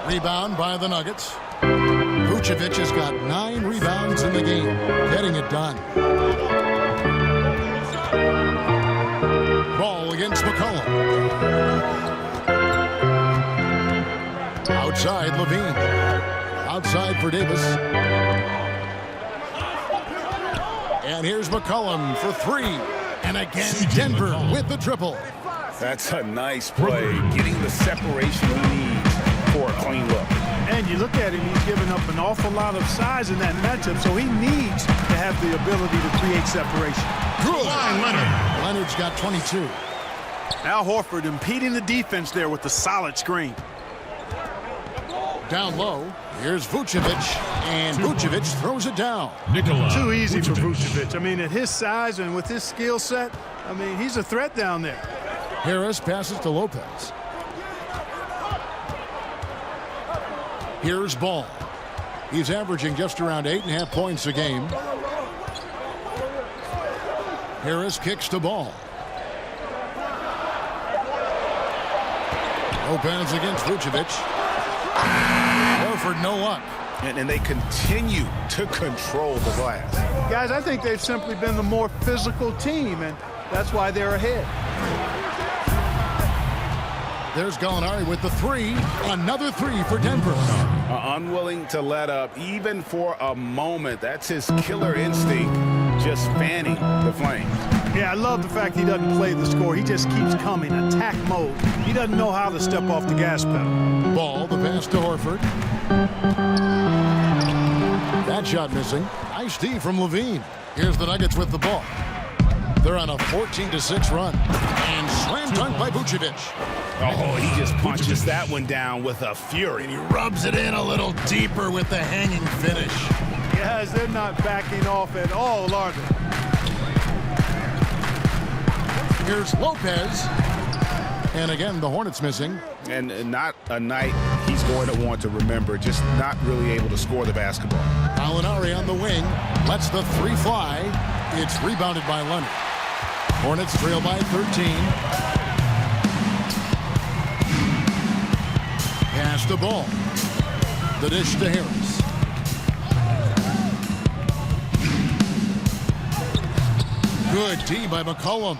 Rebound by the Nuggets. Vucevic has got 9 rebounds in the game, getting it done. Ball against McCollum. Outside, Levine. Outside for Davis. And here's McCollum for 3. And again, Denver with the triple. That's a nice play, getting the separation he needs for a clean look. And you look at him, he's given up an awful lot of size in that matchup, so he needs to have the ability to create separation. Good. Leonard's got 22. Al Horford impeding the defense there with the solid screen. Down low, here's Vucevic, and Vucevic throws it down. Too easy for Vucevic. I mean, at his size and with his skill set, I mean, he's a threat down there. Harris passes to Lopez. Here's Ball. He's averaging just around 8.5 points a game. Harris kicks to Ball. Lopez against Vucevic. Horford, no luck. And they continue to control the glass. Guys, I think they've simply been the more physical team, and that's why they're ahead. There's Gallinari with the 3. Another 3 for Denver. Unwilling to let up, even for a moment. That's his killer instinct, just fanning the flames. Yeah, I love the fact he doesn't play the score. He just keeps coming, attack mode. He doesn't know how to step off the gas pedal. Ball, the pass to Horford. That shot missing. Nice D from Levine. Here's the Nuggets with the ball. They're on a 14-6 run. And slam dunk by Vucevic. Oh, he just punches that one down with a fury. And he rubs it in a little deeper with the hanging finish. Guys, they're not backing off at all, are they? Here's Lopez. And again, the Hornets missing. And not a night he's going to want to remember, just not really able to score the basketball. Alinari on the wing, lets the three fly. It's rebounded by Leonard. Hornets trail by 13. Pass the ball. The dish to Harris. Good D by McCollum.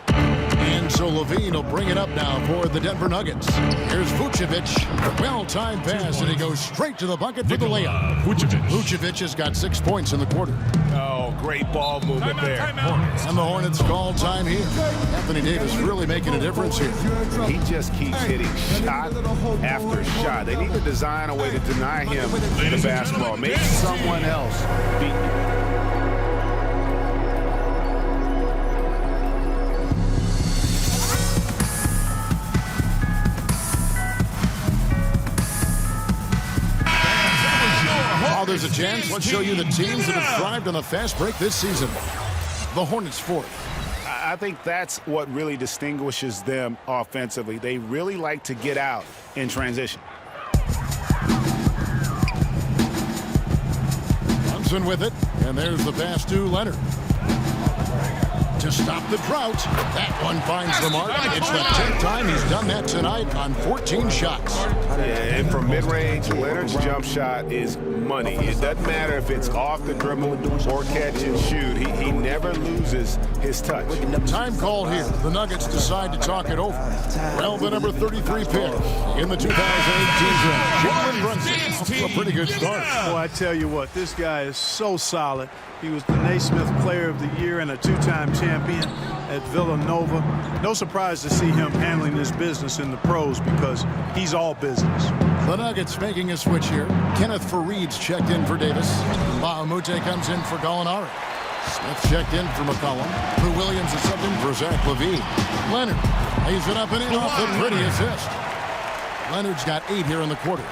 And so Levine will bring it up now for the Denver Nuggets. Here's Vucevic. Well-timed pass, and he goes straight to the bucket for the layup. Vucevic has got 6 points in the quarter. Oh, great ball movement there. And the Hornets call time here. Anthony Davis really making a difference here. He just keeps hitting shot after shot. They need to design a way to deny him the basketball. Make someone else beat him. There's a chance. Let's show you the teams that have thrived on a fast break this season. The Hornets fourth. I think that's what really distinguishes them offensively. They really like to get out in transition. Johnson with it, and there's the pass to Leonard. To stop the drought, that one finds the mark. It's the 10th time he's done that tonight on 14 shots. Yeah, and from mid-range, Leonard's jump shot is money. It doesn't matter if it's off the dribble or catch and shoot. He never loses his touch. Time called here. The Nuggets decide to talk it over. Well, the number 33 pick in the 2018 draft, Jalen Brunson, off to a pretty good start. Boy, I tell you what, this guy is so solid. He was the Naismith Player of the Year and a two-time champion at Villanova. No surprise to see him handling his business in the pros because he's all business. The Nuggets making a switch here. Kenneth Faried's checked in for Davis. Bahamute comes in for Gallinari. Smith checked in for McCollum. Lou Williams is subbed in for Zach LaVine. Leonard lays it up and in off the pretty assist. Leonard's got 8 here in the quarter.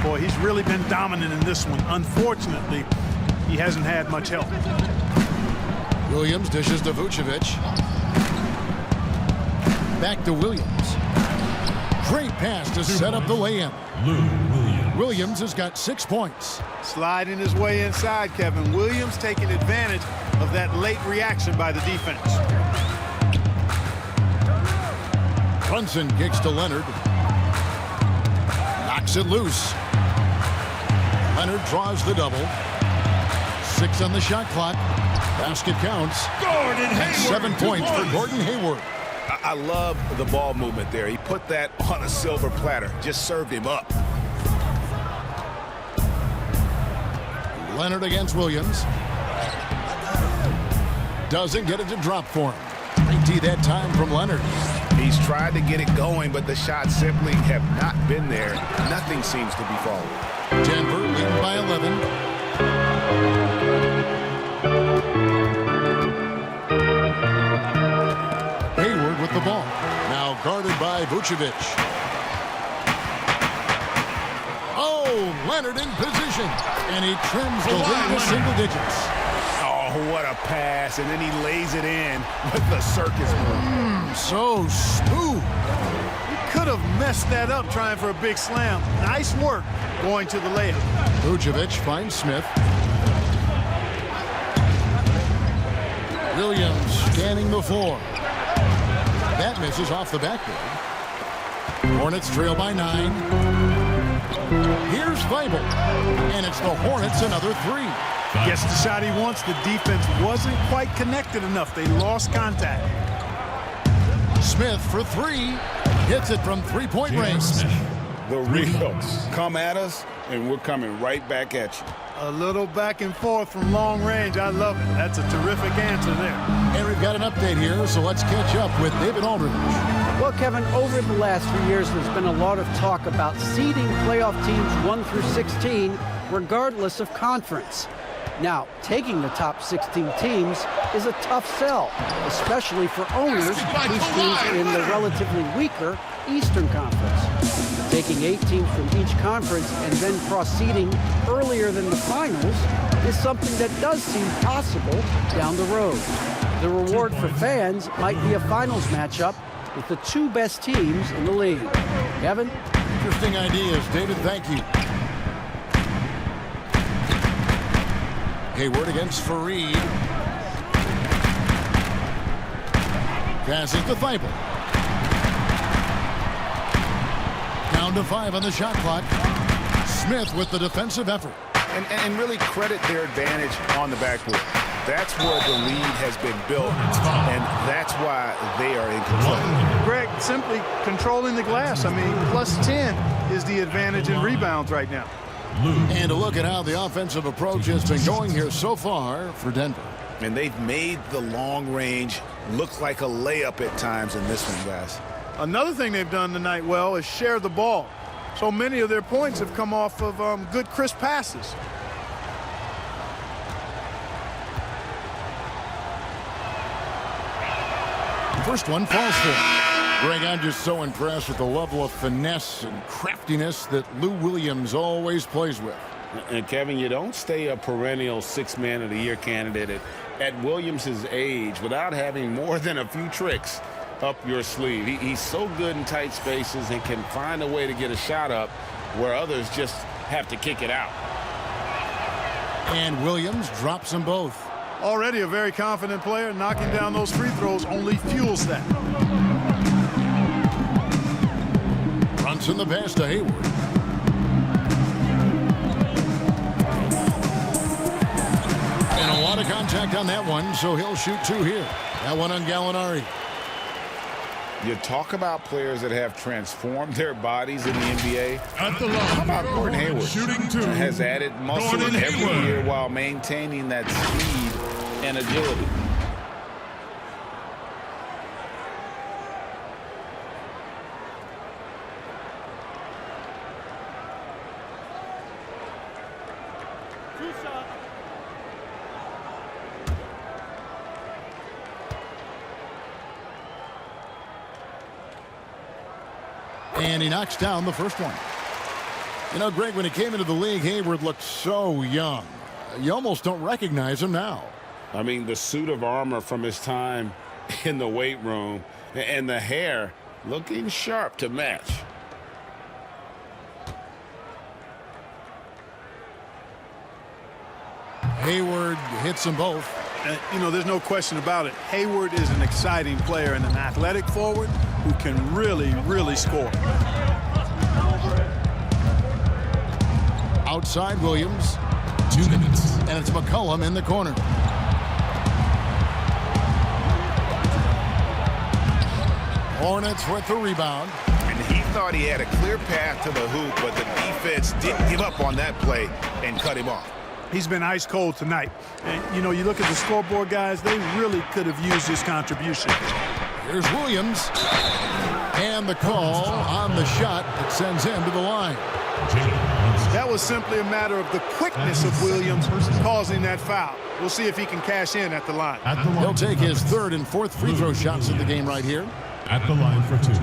Boy, he's really been dominant in this one. Unfortunately, he hasn't had much help. Williams dishes to Vucevic. Back to Williams. Great pass to set up the lay-in. Williams has got 6 points. Sliding his way inside, Kevin. Williams taking advantage of that late reaction by the defense. Brunson kicks to Leonard. Knocks it loose. Leonard draws the double. 6 on the shot clock. Basket counts. Gordon Hayward. 7 points for Gordon Hayward. I love the ball movement there. He put that on a silver platter. Just served him up. Leonard against Williams. Doesn't get it to drop for him. Great D that time from Leonard. He's tried to get it going, but the shots simply have not been there. Nothing seems to be falling. Denver leading by 11. Hayward with the ball. Now guarded by Vucevic. Oh, Leonard in position. And he trims the lead to single digits. Oh, what a pass. And then he lays it in with the circus move. So smooth. He could have messed that up trying for a big slam. Nice work going to the layup. Vucevic finds Smith. Williams scanning the floor. That misses off the backboard. Hornets trail by 9. Here's Feibel. And it's the Hornets another 3. Gets the shot he wants. The defense wasn't quite connected enough. They lost contact. Smith for 3. Hits it from three-point range. The Rios come at us, and we're coming right back at you. A little back and forth from long range. I love it. That's a terrific answer there. And we've got an update here, so let's catch up with David Aldridge. Well, Kevin, over the last few years, there's been a lot of talk about seeding playoff teams 1 through 16, regardless of conference. Now, taking the top 16 teams is a tough sell, especially for owners whose teams are in the relatively weaker Eastern Conference. Taking 8 teams from each conference and then cross-seeding earlier than the finals is something that does seem possible down the road. The reward for fans might be a finals matchup with the two best teams in the league. Kevin? Interesting ideas, David. Thank you. Hayward against Fareed. Passes to Thibault. Down to 5 on the shot clock. Smith with the defensive effort. And really credit their advantage on the backboard. That's where the lead has been built, and that's why they are in control. Greg, simply controlling the glass. I mean, plus 10 is the advantage in rebounds right now. And a look at how the offensive approach has been going here so far for Denver. And they've made the long range look like a layup at times in this one, guys. Another thing they've done tonight well is share the ball. So many of their points have come off of good, crisp passes. First one falls for him. Greg, I'm just so impressed with the level of finesse and craftiness that Lou Williams always plays with. And Kevin, you don't stay a perennial 6th Man of the Year candidate at Williams' age without having more than a few tricks up your sleeve. He's so good in tight spaces and can find a way to get a shot up where others just have to kick it out. And Williams drops them both. Already a very confident player. Knocking down those free throws only fuels that. Brunson the pass to Hayward. And a lot of contact on that one, so he'll shoot 2 here. That one on Gallinari. You talk about players that have transformed their bodies in the NBA. At the line, how about Gordon Hayward? Shooting 2. Has added muscle every year while maintaining that speed and agility. And he knocks down the first one. You know, Greg, when he came into the league, Hayward looked so young. You almost don't recognize him now. I mean, the suit of armor from his time in the weight room and the hair looking sharp to match. Hayward hits them both. You know, there's no question about it. Hayward is an exciting player and an athletic forward who can really, really score. Outside Williams. 2 minutes. And it's McCollum in the corner. Hornets with the rebound. And he thought he had a clear path to the hoop, but the defense didn't give up on that play and cut him off. He's been ice cold tonight. And, you know, you look at the scoreboard, guys, they really could have used his contribution. Here's Williams. And the call on the shot that sends him to the line. That was simply a matter of the quickness of Williams causing that foul. We'll see if he can cash in at the line. He'll take his 3rd and 4th free throw shots of the game right here. At the line for 2.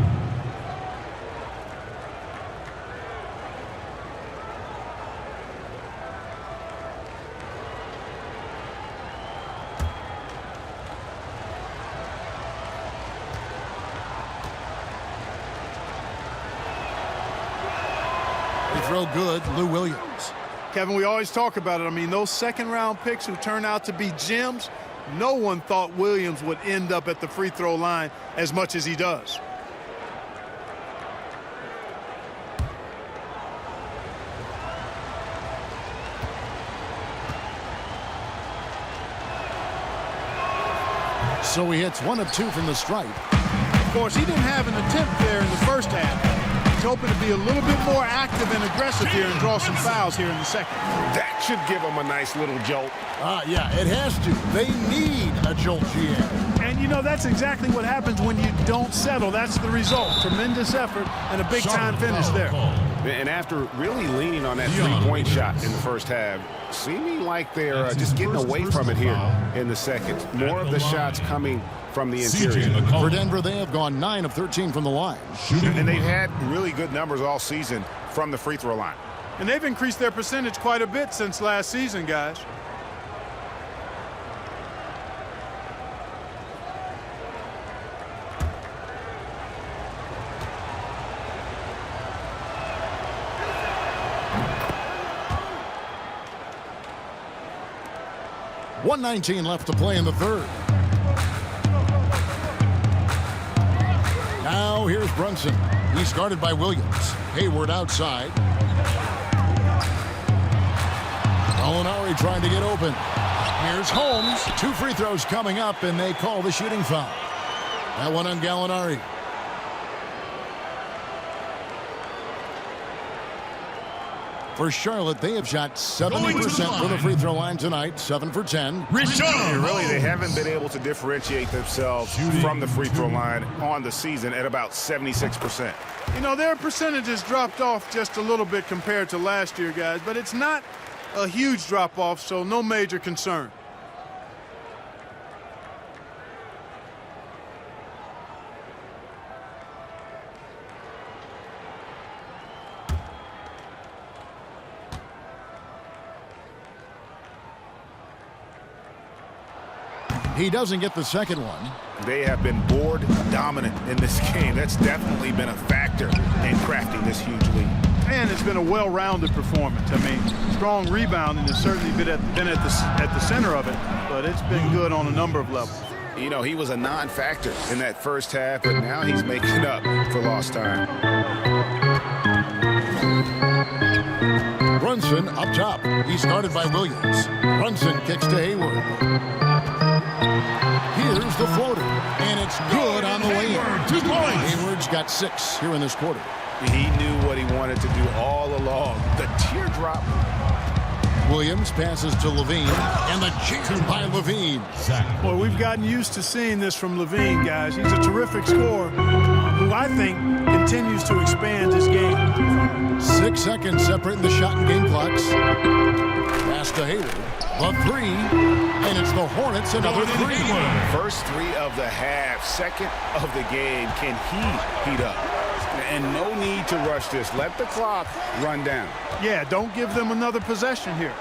Throw good, Lou Williams. Kevin, we always talk about it. I mean, those second-round picks who turn out to be gems, no one thought Williams would end up at the free throw line as much as he does. So he hits 1 of 2 from the stripe. Of course, he didn't have an attempt there in the first half. He's hoping to be a little bit more active and aggressive here and draw some fouls here in the second. That should give him a nice little jolt. Yeah, it has to. They need a jolt, GM. And, you know, that's exactly what happens when you don't settle. That's the result. Tremendous effort and a big-time finish there. And after really leaning on that three-point shot in the first half, seeming like they're just getting away from it here in the second. More of the shots coming from the interior. For Denver, they have gone 9 of 13 from the line. And they've had really good numbers all season from the free throw line. And they've increased their percentage quite a bit since last season, guys. 1:19 left to play in the third. Now here's Brunson. He's guarded by Williams. Hayward outside. Gallinari trying to get open. Here's Holmes. 2 free throws coming up, and they call the shooting foul. That one on Gallinari. For Charlotte, they have shot 70% from the free throw line tonight, 7 for 10. Really, they haven't been able to differentiate themselves from the free throw line on the season at about 76%. You know, their percentages dropped off just a little bit compared to last year, guys, but it's not a huge drop-off, so no major concern. He doesn't get the second one. They have been board dominant in this game. That's definitely been a factor in crafting this huge lead. And it's been a well-rounded performance. I mean, strong rebounding has certainly been at the center of it, but it's been good on a number of levels. You know, he was a non-factor in that first half, but now he's making up for lost time. Brunson up top. He's guarded by Williams. Brunson kicks to Hayward. Here's the floater, and it's good on the way in. 2 points. Hayward's got 6 here in this quarter. He knew what he wanted to do all along. The teardrop. Williams passes to Levine, and the jam by Levine. Well, we've gotten used to seeing this from Levine, guys. He's a terrific scorer who I think continues to expand his game. 6 seconds separating the shot and game clocks. Pass to Hayward. A 3, and it's the Hornets another 3. First 3 of the half, second of the game. Can he heat up? And no need to rush this. Let the clock run down. Yeah, don't give them another possession here.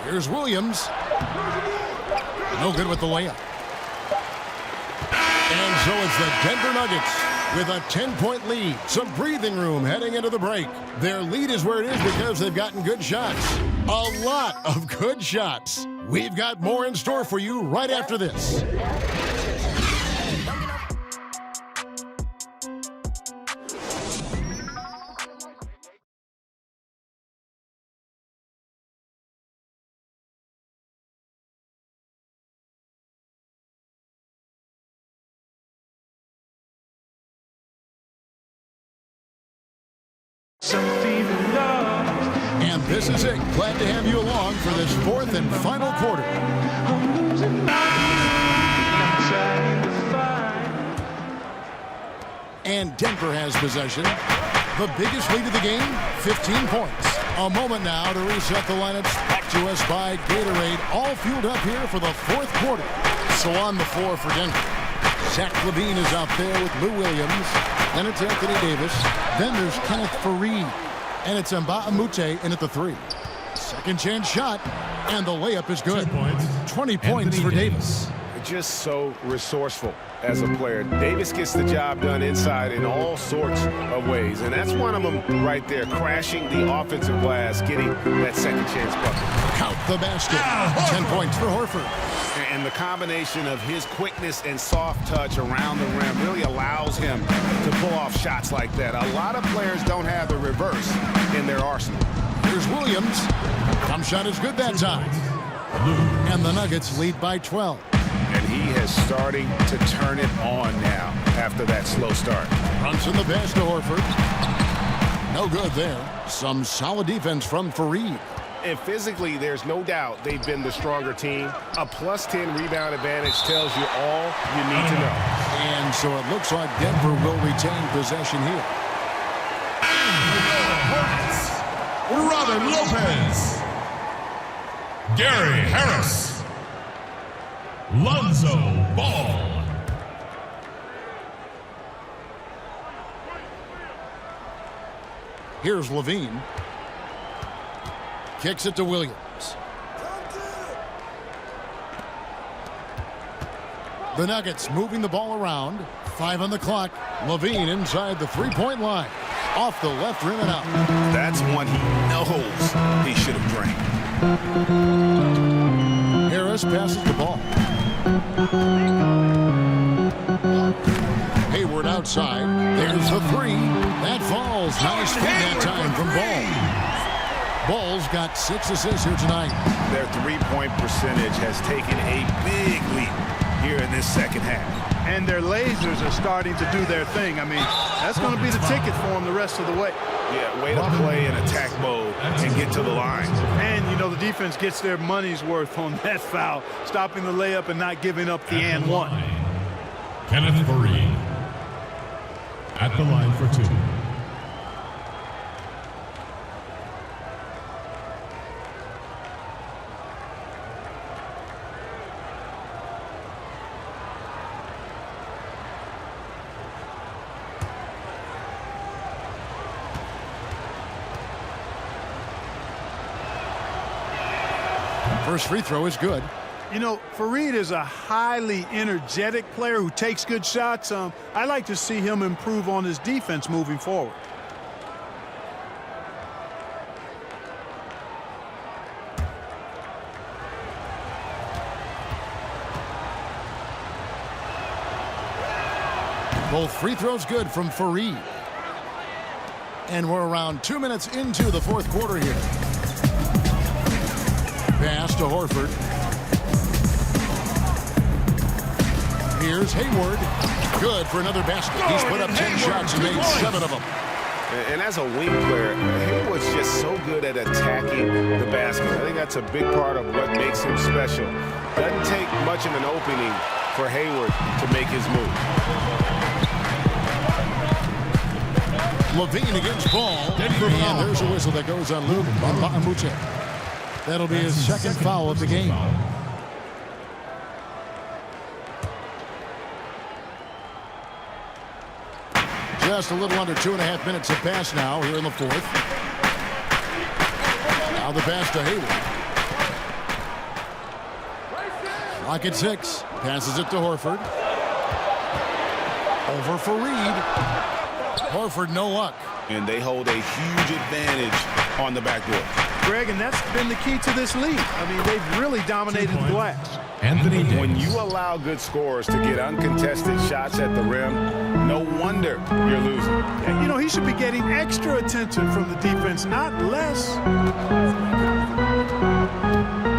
Here's Williams. No good with the layup. And so it's the Denver Nuggets with a 10-point lead. Some breathing room heading into the break. Their lead is where it is because they've gotten good shots. A lot of good shots. We've got more in store for you right after this. And this is it. Glad to have you along for this 4th and final quarter. And Denver has possession. The biggest lead of the game, 15 points. A moment now to reset the lineups. Back to us by Gatorade. All fueled up here for the 4th quarter. So on the floor for Denver. Zach LaVine is out there with Lou Williams. Then it's Anthony Davis. Then there's Kenneth Faried. And it's Mbah a Moute in at the 3. Second chance shot. And the layup is good. 20 points for Davis. Just so resourceful as a player. Davis gets the job done inside in all sorts of ways. And that's one of them right there. Crashing the offensive glass. Getting that second chance bucket. Count the basket. 10 points for Horford. And the combination of his quickness and soft touch around the rim really allows him to pull off shots like that. A lot of players don't have the reverse in their arsenal. Here's Williams. Thumb shot is good that time. And the Nuggets lead by 12. And he is starting to turn it on now after that slow start. Brunson the pass to Horford. No good there. Some solid defense from Faried. And physically, there's no doubt they've been the stronger team. A +10 rebound advantage tells you all you need to know. And so it looks like Denver will retain possession here. Hornets, Robin Lopez, Gary Harris, Lonzo Ball. Here's Levine. Kicks it to Williams. The Nuggets moving the ball around. 5 on the clock. Levine inside the 3-point line. Off the left rim and out. That's one he knows he should have drained. Harris passes the ball. Hayward outside. There's the three. That falls. Nice feed that time from Ball. Ball's got 6 assists here tonight. Their three-point percentage has taken a big leap here in this second half. And their lasers are starting to do their thing. I mean, that's going to be the ticket for them the rest of the way. Yeah, way to play in attack mode and get to the line. And, you know, the defense gets their money's worth on that foul, stopping the layup and not giving up the and one. Kenneth Fareed at the line for 2. First free throw is good. You know, Fareed is a highly energetic player who takes good shots. I like to see him improve on his defense moving forward. Both free throws good from Fareed. And we're around 2 minutes into the fourth quarter here. Pass to Horford. Here's Hayward. Good for another basket. He's put up 10 shots and made 7 of them. And as a wing player, Hayward's just so good at attacking the basket. I think that's a big part of what makes him special. Doesn't take much of an opening for Hayward to make his move. Levine against Ball. And there's a whistle that goes on Luke Mbamute. That'll be his second foul of the game. Just a little under 2.5 minutes have passed now here in the fourth. Now the pass to Hayward. Clock at 6. Passes it to Horford. Over Fareed. Horford, no luck. And they hold a huge advantage on the backdoor. Greg, and that's been the key to this league. I mean, they've really dominated the glass. Anthony Davis. When you allow good scorers to get uncontested shots at the rim, no wonder you're losing. And, you know, he should be getting extra attention from the defense, not less.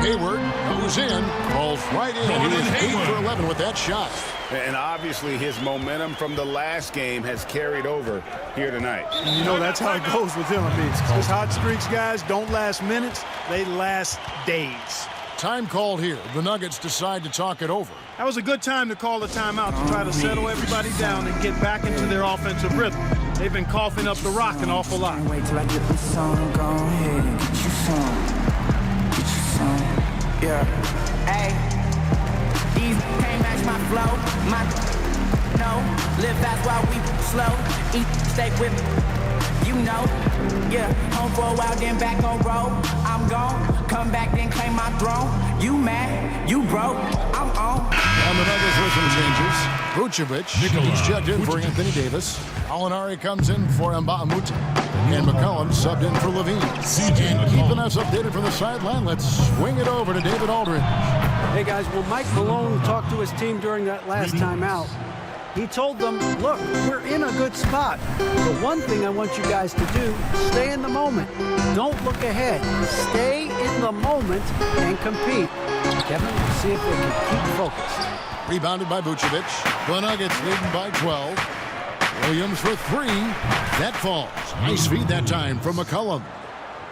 Hayward goes in, falls right in. He is 8 for 11 with that shot. And obviously his momentum from the last game has carried over here tonight. And you know, that's how it goes with him. I mean, his hot streaks, guys, don't last minutes. They last days. Time called here. The Nuggets decide to talk it over. That was a good time to call the timeout to try to settle everybody down and get back into their offensive rhythm. They've been coughing up the rock an awful lot. Wait till I get this song. Go ahead and get you some. Get you some. Yeah. Hey. These can't match my flow. Live fast while we slow. Eat steak with you know. Yeah. Home for a while, then back on road. I'm gone. Come back, then claim my throne. You mad? You broke? I'm on. And the Nuggets with some changes. Vucevic, he's checked in for Anthony Davis. Alinari comes in for Mbamute. And McCollum subbed in for Levine. And keeping us updated from the sideline, let's swing it over to David Aldridge. Hey, guys, well, Mike Malone talked to his team during that last timeout. He told them, look, we're in a good spot. The one thing I want you guys to do, stay in the moment. Don't look ahead. Stay in the moment and compete. Kevin, we'll see if they can keep focused. Rebounded by Vucevic. The Nuggets leading by 12. Williams for 3. That falls. Nice feed that time from McCollum.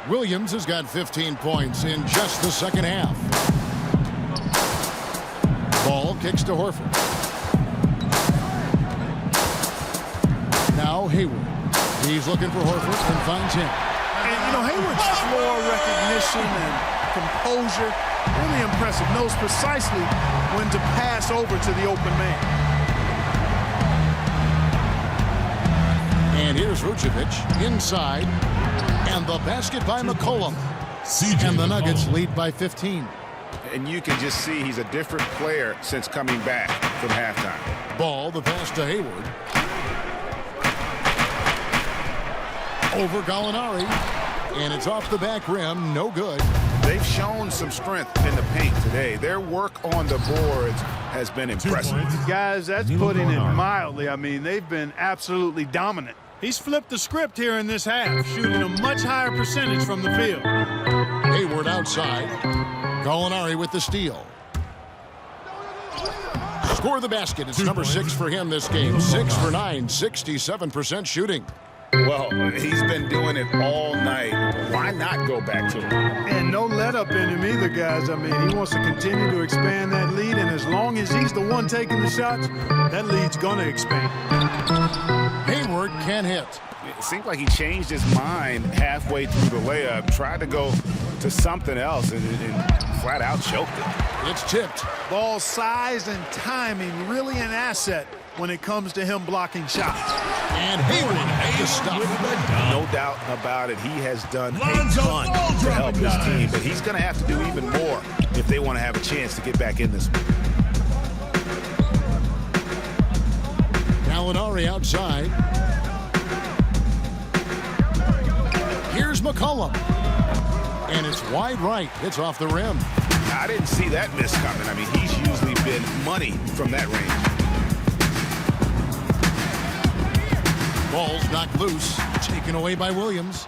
Williams has got 15 points in just the second half. Ball kicks to Horford. Now Hayward. He's looking for Horford and finds him. And, you know, Hayward's floor recognition and composure, really impressive. Knows precisely when to pass over to the open man. And here's Vucevic inside. And the basket by McCollum. And the Nuggets lead by 15. And you can just see he's a different player since coming back from halftime. Ball, the pass to Hayward. Over Gallinari. And it's off the back rim. No good. They've shown some strength in the paint today. Their work on the boards has been impressive. Guys, that's putting it mildly. I mean, they've been absolutely dominant. He's flipped the script here in this half, shooting a much higher percentage from the field. Hayward outside. Gallinari with the steal. Score the basket. It's number 6 for him this game. 6 for 9, 67% shooting. Well, he's been doing it all night. Why not go back to him? And no let up in him either, guys. I mean, he wants to continue to expand that lead, and as long as he's the one taking the shots, that lead's going to expand. Hayward can't hit. It seemed like he changed his mind halfway through the layup, tried to go to something else, and flat out choked it. It's tipped. Ball size and timing really an asset when it comes to him blocking shots. And Hayward had to stop. No doubt about it. He has done a ton to help his team, but he's going to have to do even more if they want to have a chance to get back in this one. Gallinari outside. Here's McCollum. And it's wide right. It's off the rim. I didn't see that miss coming. I mean, he's usually been money from that range. Ball's knocked loose. Taken away by Williams.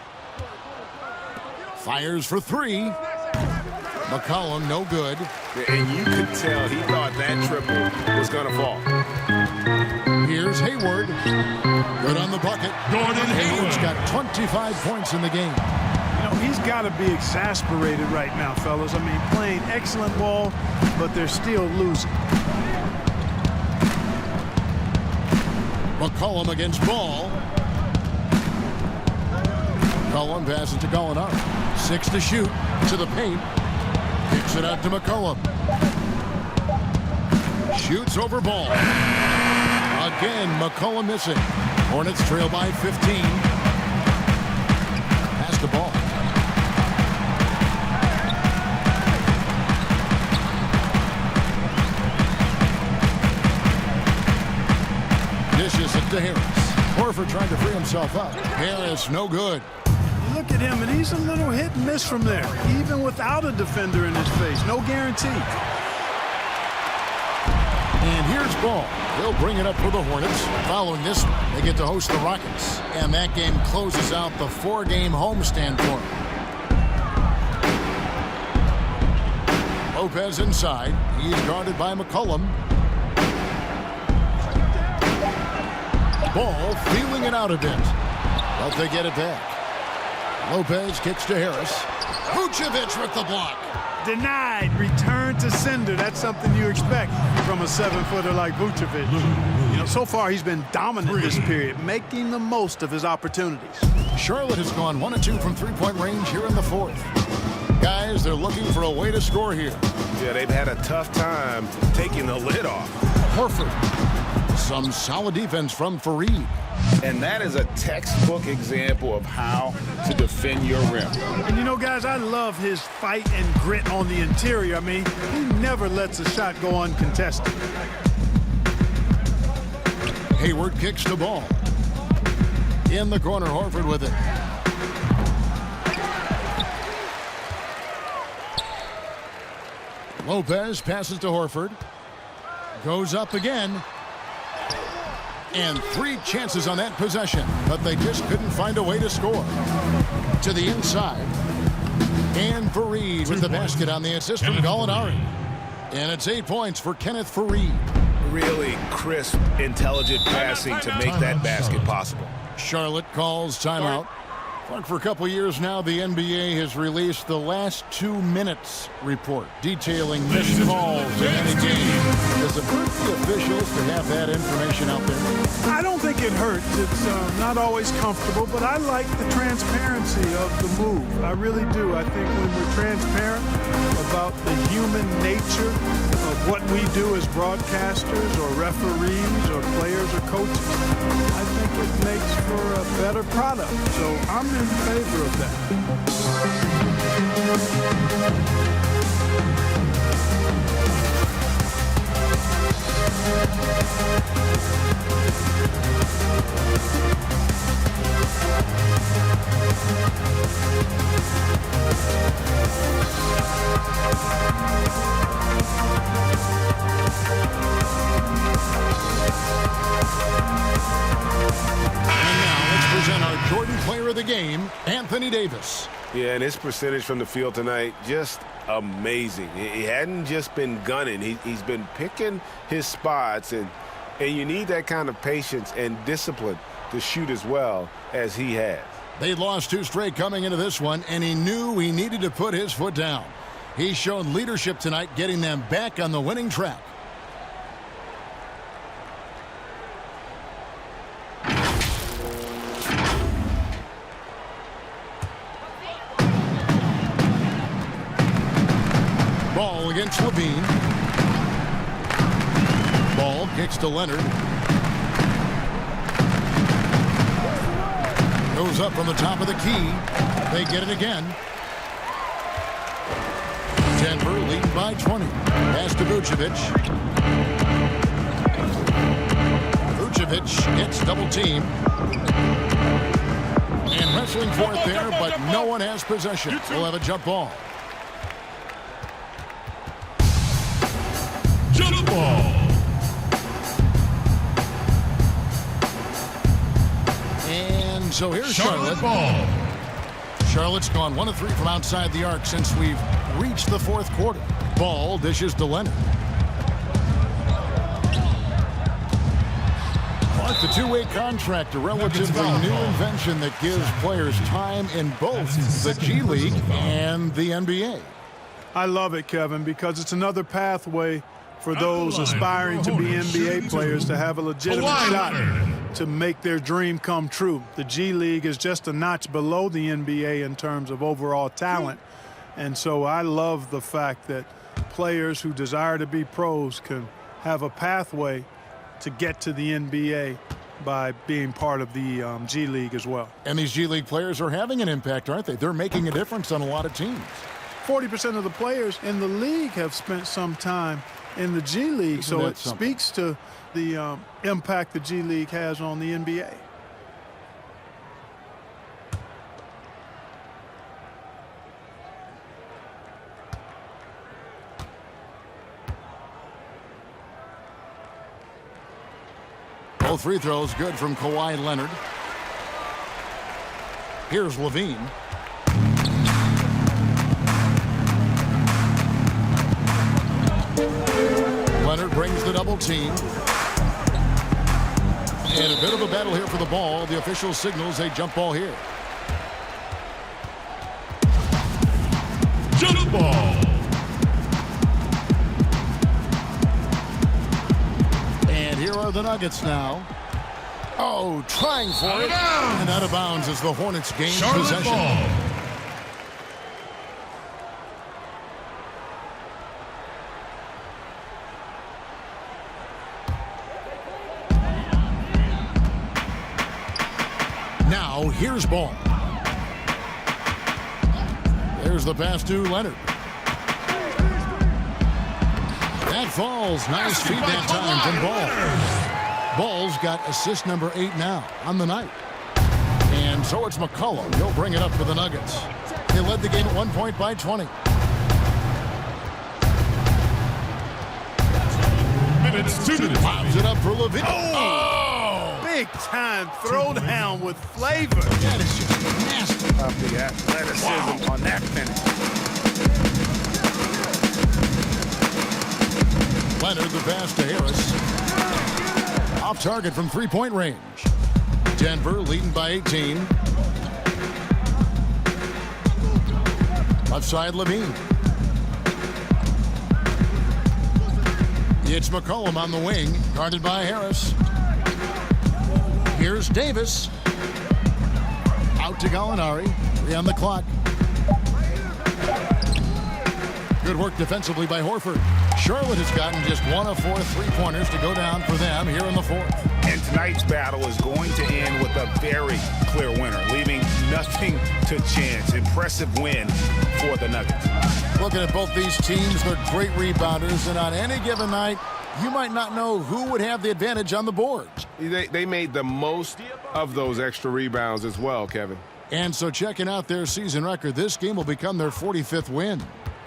Fires for 3. McCollum, no good. And you could tell he thought that triple was going to fall. Here's Hayward. Good on the bucket. Gordon Hayward's Hayward. got 25 points in the game. You know, he's got to be exasperated right now, fellas. I mean, playing excellent ball, but they're still losing. McCollum against Ball. McCollum passes to Gallinari. 6 to shoot. To the paint. Kicks it out to McCollum. Shoots over Ball. Again, McCollum missing. Hornets trail by 15. Pass the Ball. Dishes it to Harris. Horford trying to free himself up. Harris, no good. Look at him, and he's a little hit and miss from there, even without a defender in his face. No guarantee. And here's Ball. He'll bring it up for the Hornets. Following this one, they get to host the Rockets. And that game closes out the 4-game homestand for them. Lopez inside. He's guarded by McCollum. Ball feeling it out a bit. But they get it back. Lopez kicks to Harris. Vucevic with the block. Denied. Return to sender. That's something you expect from a 7-footer like Vucevic. You know, so far he's been dominant this period, making the most of his opportunities. Charlotte has gone 1 of 2 from three-point range here in the 4th. Guys, they're looking for a way to score here. Yeah, they've had a tough time taking the lid off. Horford. Some solid defense from Fareed. And that is a textbook example of how to defend your rim. And you know, guys, I love his fight and grit on the interior. I mean, he never lets a shot go uncontested. Hayward kicks the ball. In the corner, Horford with it. Lopez passes to Horford. Goes up again. And 3 chances on that possession, but they just couldn't find a way to score. To the inside. And Fareed with the basket on the assist from Gallinari. And it's 8 points for Kenneth Fareed. Really crisp, intelligent passing to make that basket possible. Charlotte calls timeout. For a couple years now, the NBA has released the last 2 minutes report detailing missed calls in any game. Does it hurt the officials to have that information out there? I don't think it hurts. It's not always comfortable, but I like the transparency of the move. I really do. I think when we're transparent about the human nature of what we do as broadcasters or referees or players or coaches, I think it makes for a better product. So I'm in favor of that. Anthony Davis. Yeah, and his percentage from the field tonight, just amazing. He hadn't just been gunning. He's been picking his spots, and you need that kind of patience and discipline to shoot as well as he has. They lost 2 straight coming into this one, and he knew he needed to put his foot down. He's shown leadership tonight, getting them back on the winning track. Ball against Levine. Ball kicks to Leonard. Goes up from the top of the key. They get it again. Denver leading by 20. Pass to Vucevic. Vucevic gets double teamed. And wrestling for it there, but no one has possession. We'll have a jump ball. Jump ball. And so here's Charlotte. Ball. Charlotte's gone 1 of 3 from outside the arc since we've reached the 4th quarter. Ball dishes to Leonard. But the 2-way contract, a relatively new invention that gives players time in both the G League and the NBA. I love it, Kevin, because it's another pathway for those aspiring to be NBA players to have a legitimate shot to make their dream come true. The G League is just a notch below the NBA in terms of overall talent. And so I love the fact that players who desire to be pros can have a pathway to get to the NBA by being part of the G League as well. And these G League players are having an impact, aren't they? They're making a difference on a lot of teams. 40% of the players in the league have spent some time in the G League, so it speaks to the impact the G League has on the NBA. Both free throws good from Kawhi Leonard. Here's Levine. Leonard brings the double team. And a bit of a battle here for the ball. The official signals a jump ball here. Jump ball. And here are the Nuggets now. Oh, trying for it. And out of bounds as the Hornets gain possession. Ball. Now here's ball. There's the pass to Leonard. That falls. Nice feed that time from Ball. Ball's got assist number 8 now on the night. And so it's McCollum. He'll bring it up for the Nuggets. They led the game at 1 point by 20. Minutes 2 minutes. Pops it up for Levine. Big time throwdown with flavor. That is just nasty. The athleticism on that finish. Leonard the pass to Harris. Off target from 3-point range. Denver leading by 18. Left side Levine. It's McCollum on the wing, guarded by Harris. Here's Davis. Out to Gallinari. 3 on the clock. Good work defensively by Horford. Charlotte has gotten just 1 of 4 3-pointers to go down for them here in the 4th. And tonight's battle is going to end with a very clear winner, leaving nothing to chance. Impressive win for the Nuggets. Looking at both these teams, they're great rebounders, and on any given night, you might not know who would have the advantage on the boards. They made the most of those extra rebounds as well, Kevin. And so checking out their season record, this game will become their 45th win.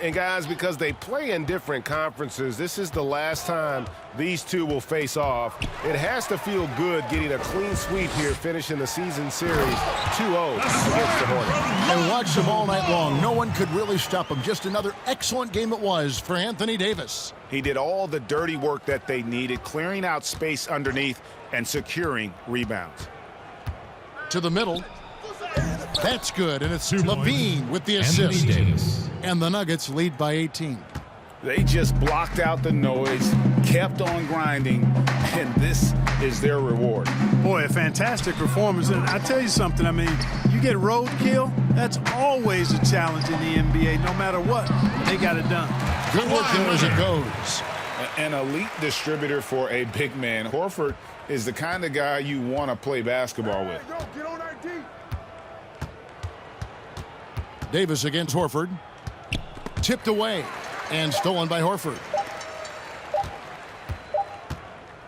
And guys, because they play in different conferences, this is the last time these two will face off. It has to feel good getting a clean sweep here, finishing the season series 2-0 against the Hornets. And watch them all night long. No one could really stop them. Just another excellent game it was for Anthony Davis. He did all the dirty work that they needed, clearing out space underneath and securing rebounds. To the middle. That's good, and it's Levine with the assist. And the Nuggets lead by 18. They just blocked out the noise, kept on grinding, and this is their reward. Boy, a fantastic performance. And I tell you something, I mean, you get roadkill, that's always a challenge in the NBA. No matter what, they got it done. Good work there as it goes. An elite distributor for a big man. Horford is the kind of guy you want to play basketball with. Davis against Horford. Tipped away and stolen by Horford.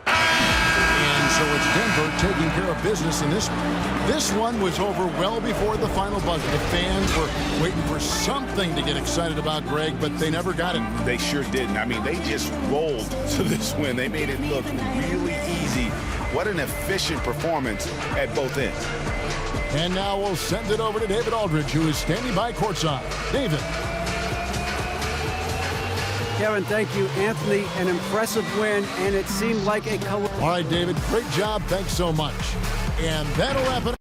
And so it's Denver taking care of business in this one. This one was over well before the final buzzer. The fans were waiting for something to get excited about, Greg, but they never got it. They sure didn't. I mean, they just rolled to this win. They made it look really easy. What an efficient performance at both ends. And now we'll send it over to David Aldridge, who is standing by courtside. David. Kevin, thank you. Anthony, an impressive win, and it seemed like a color. All right, David, great job. Thanks so much. And that'll wrap it up.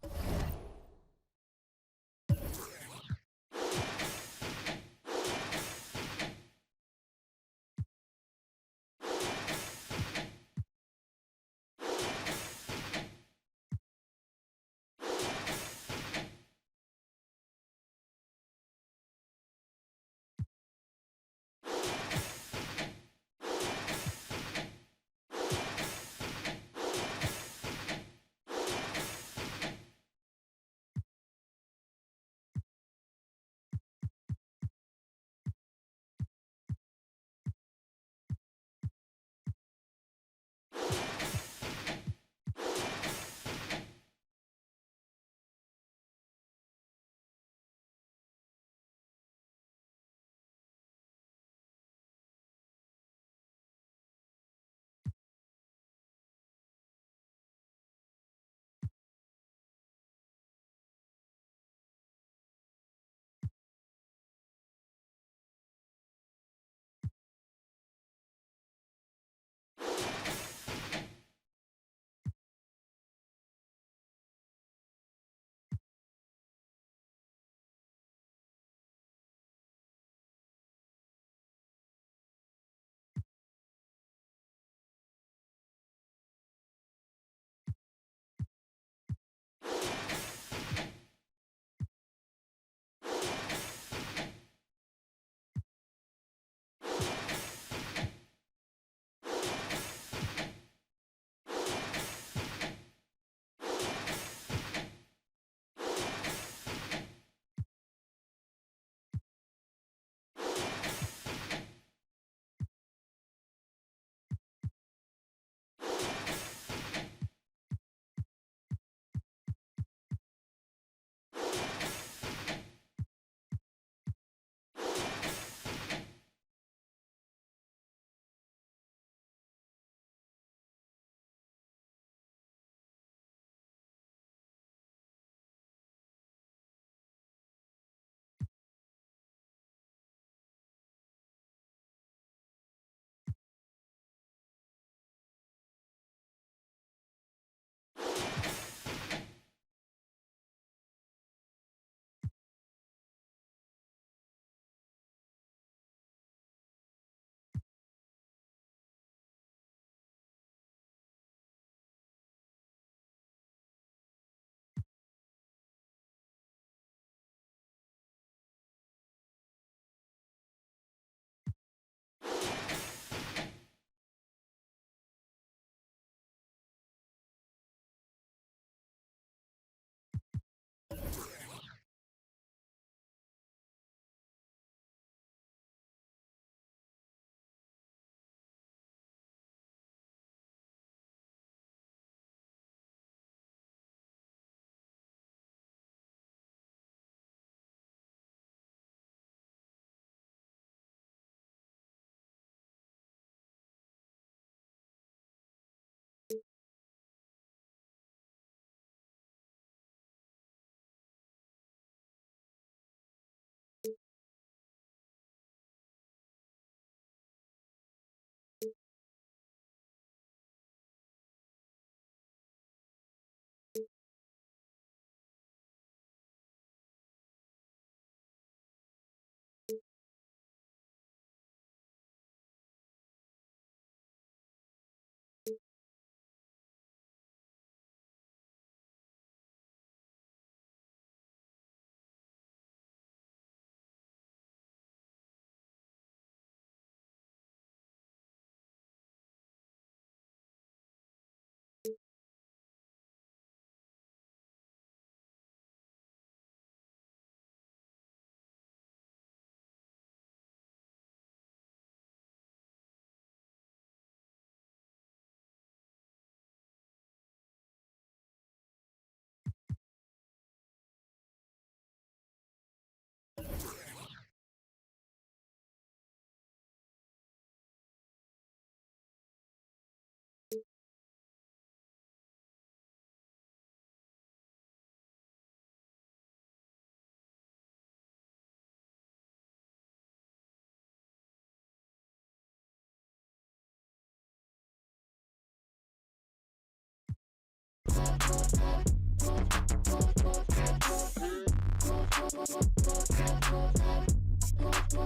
All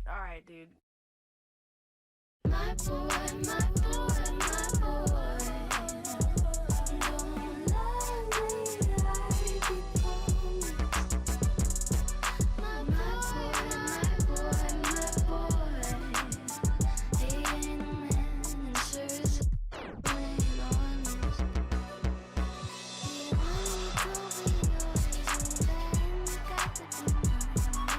right, dude. My boy, my boy, my boy. Don't love me like before. My boy, my boy. He ain't a man, and sure as ain't honest. He wants to be yours, and then you got to be mine.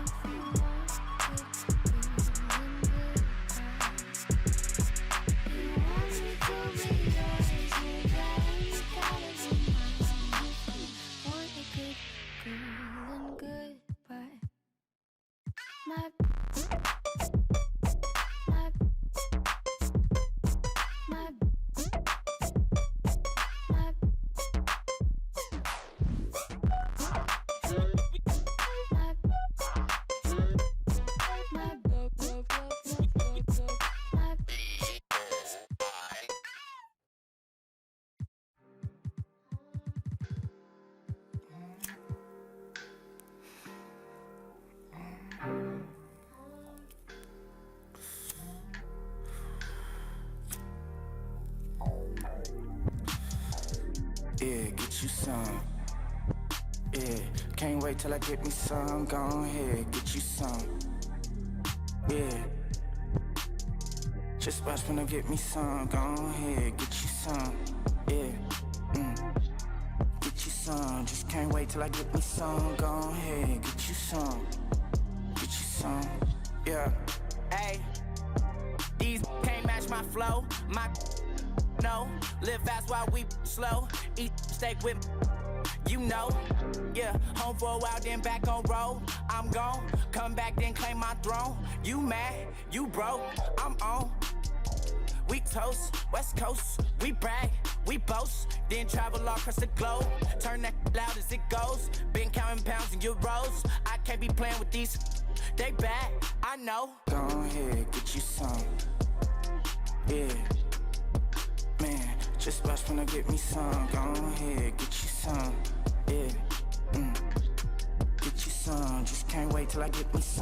If you want Yeah, get you some. Yeah, can't wait till I get me some. Go ahead, get you some. Yeah, just watch when I get me some. Go ahead, get you some. Yeah, get you some. Just can't wait till I get me some. Go ahead, get you some. Get you some. Yeah, hey, these can't match my flow. My no, live fast while we slow. Eat steak with, you know. Yeah, home for a while, then back on road. I'm gone, come back, then claim my throne. You mad, you broke, I'm on. We toast, West Coast, we brag, we boast. Then travel all across the globe, turn that loud as it goes. Been counting pounds and euros. I can't be playing with these, they bad, I know. Go ahead, get you some. Yeah. Man, just watch when I get me some. Go ahead, get you some. Yeah, get you some. Just can't wait till I get me some.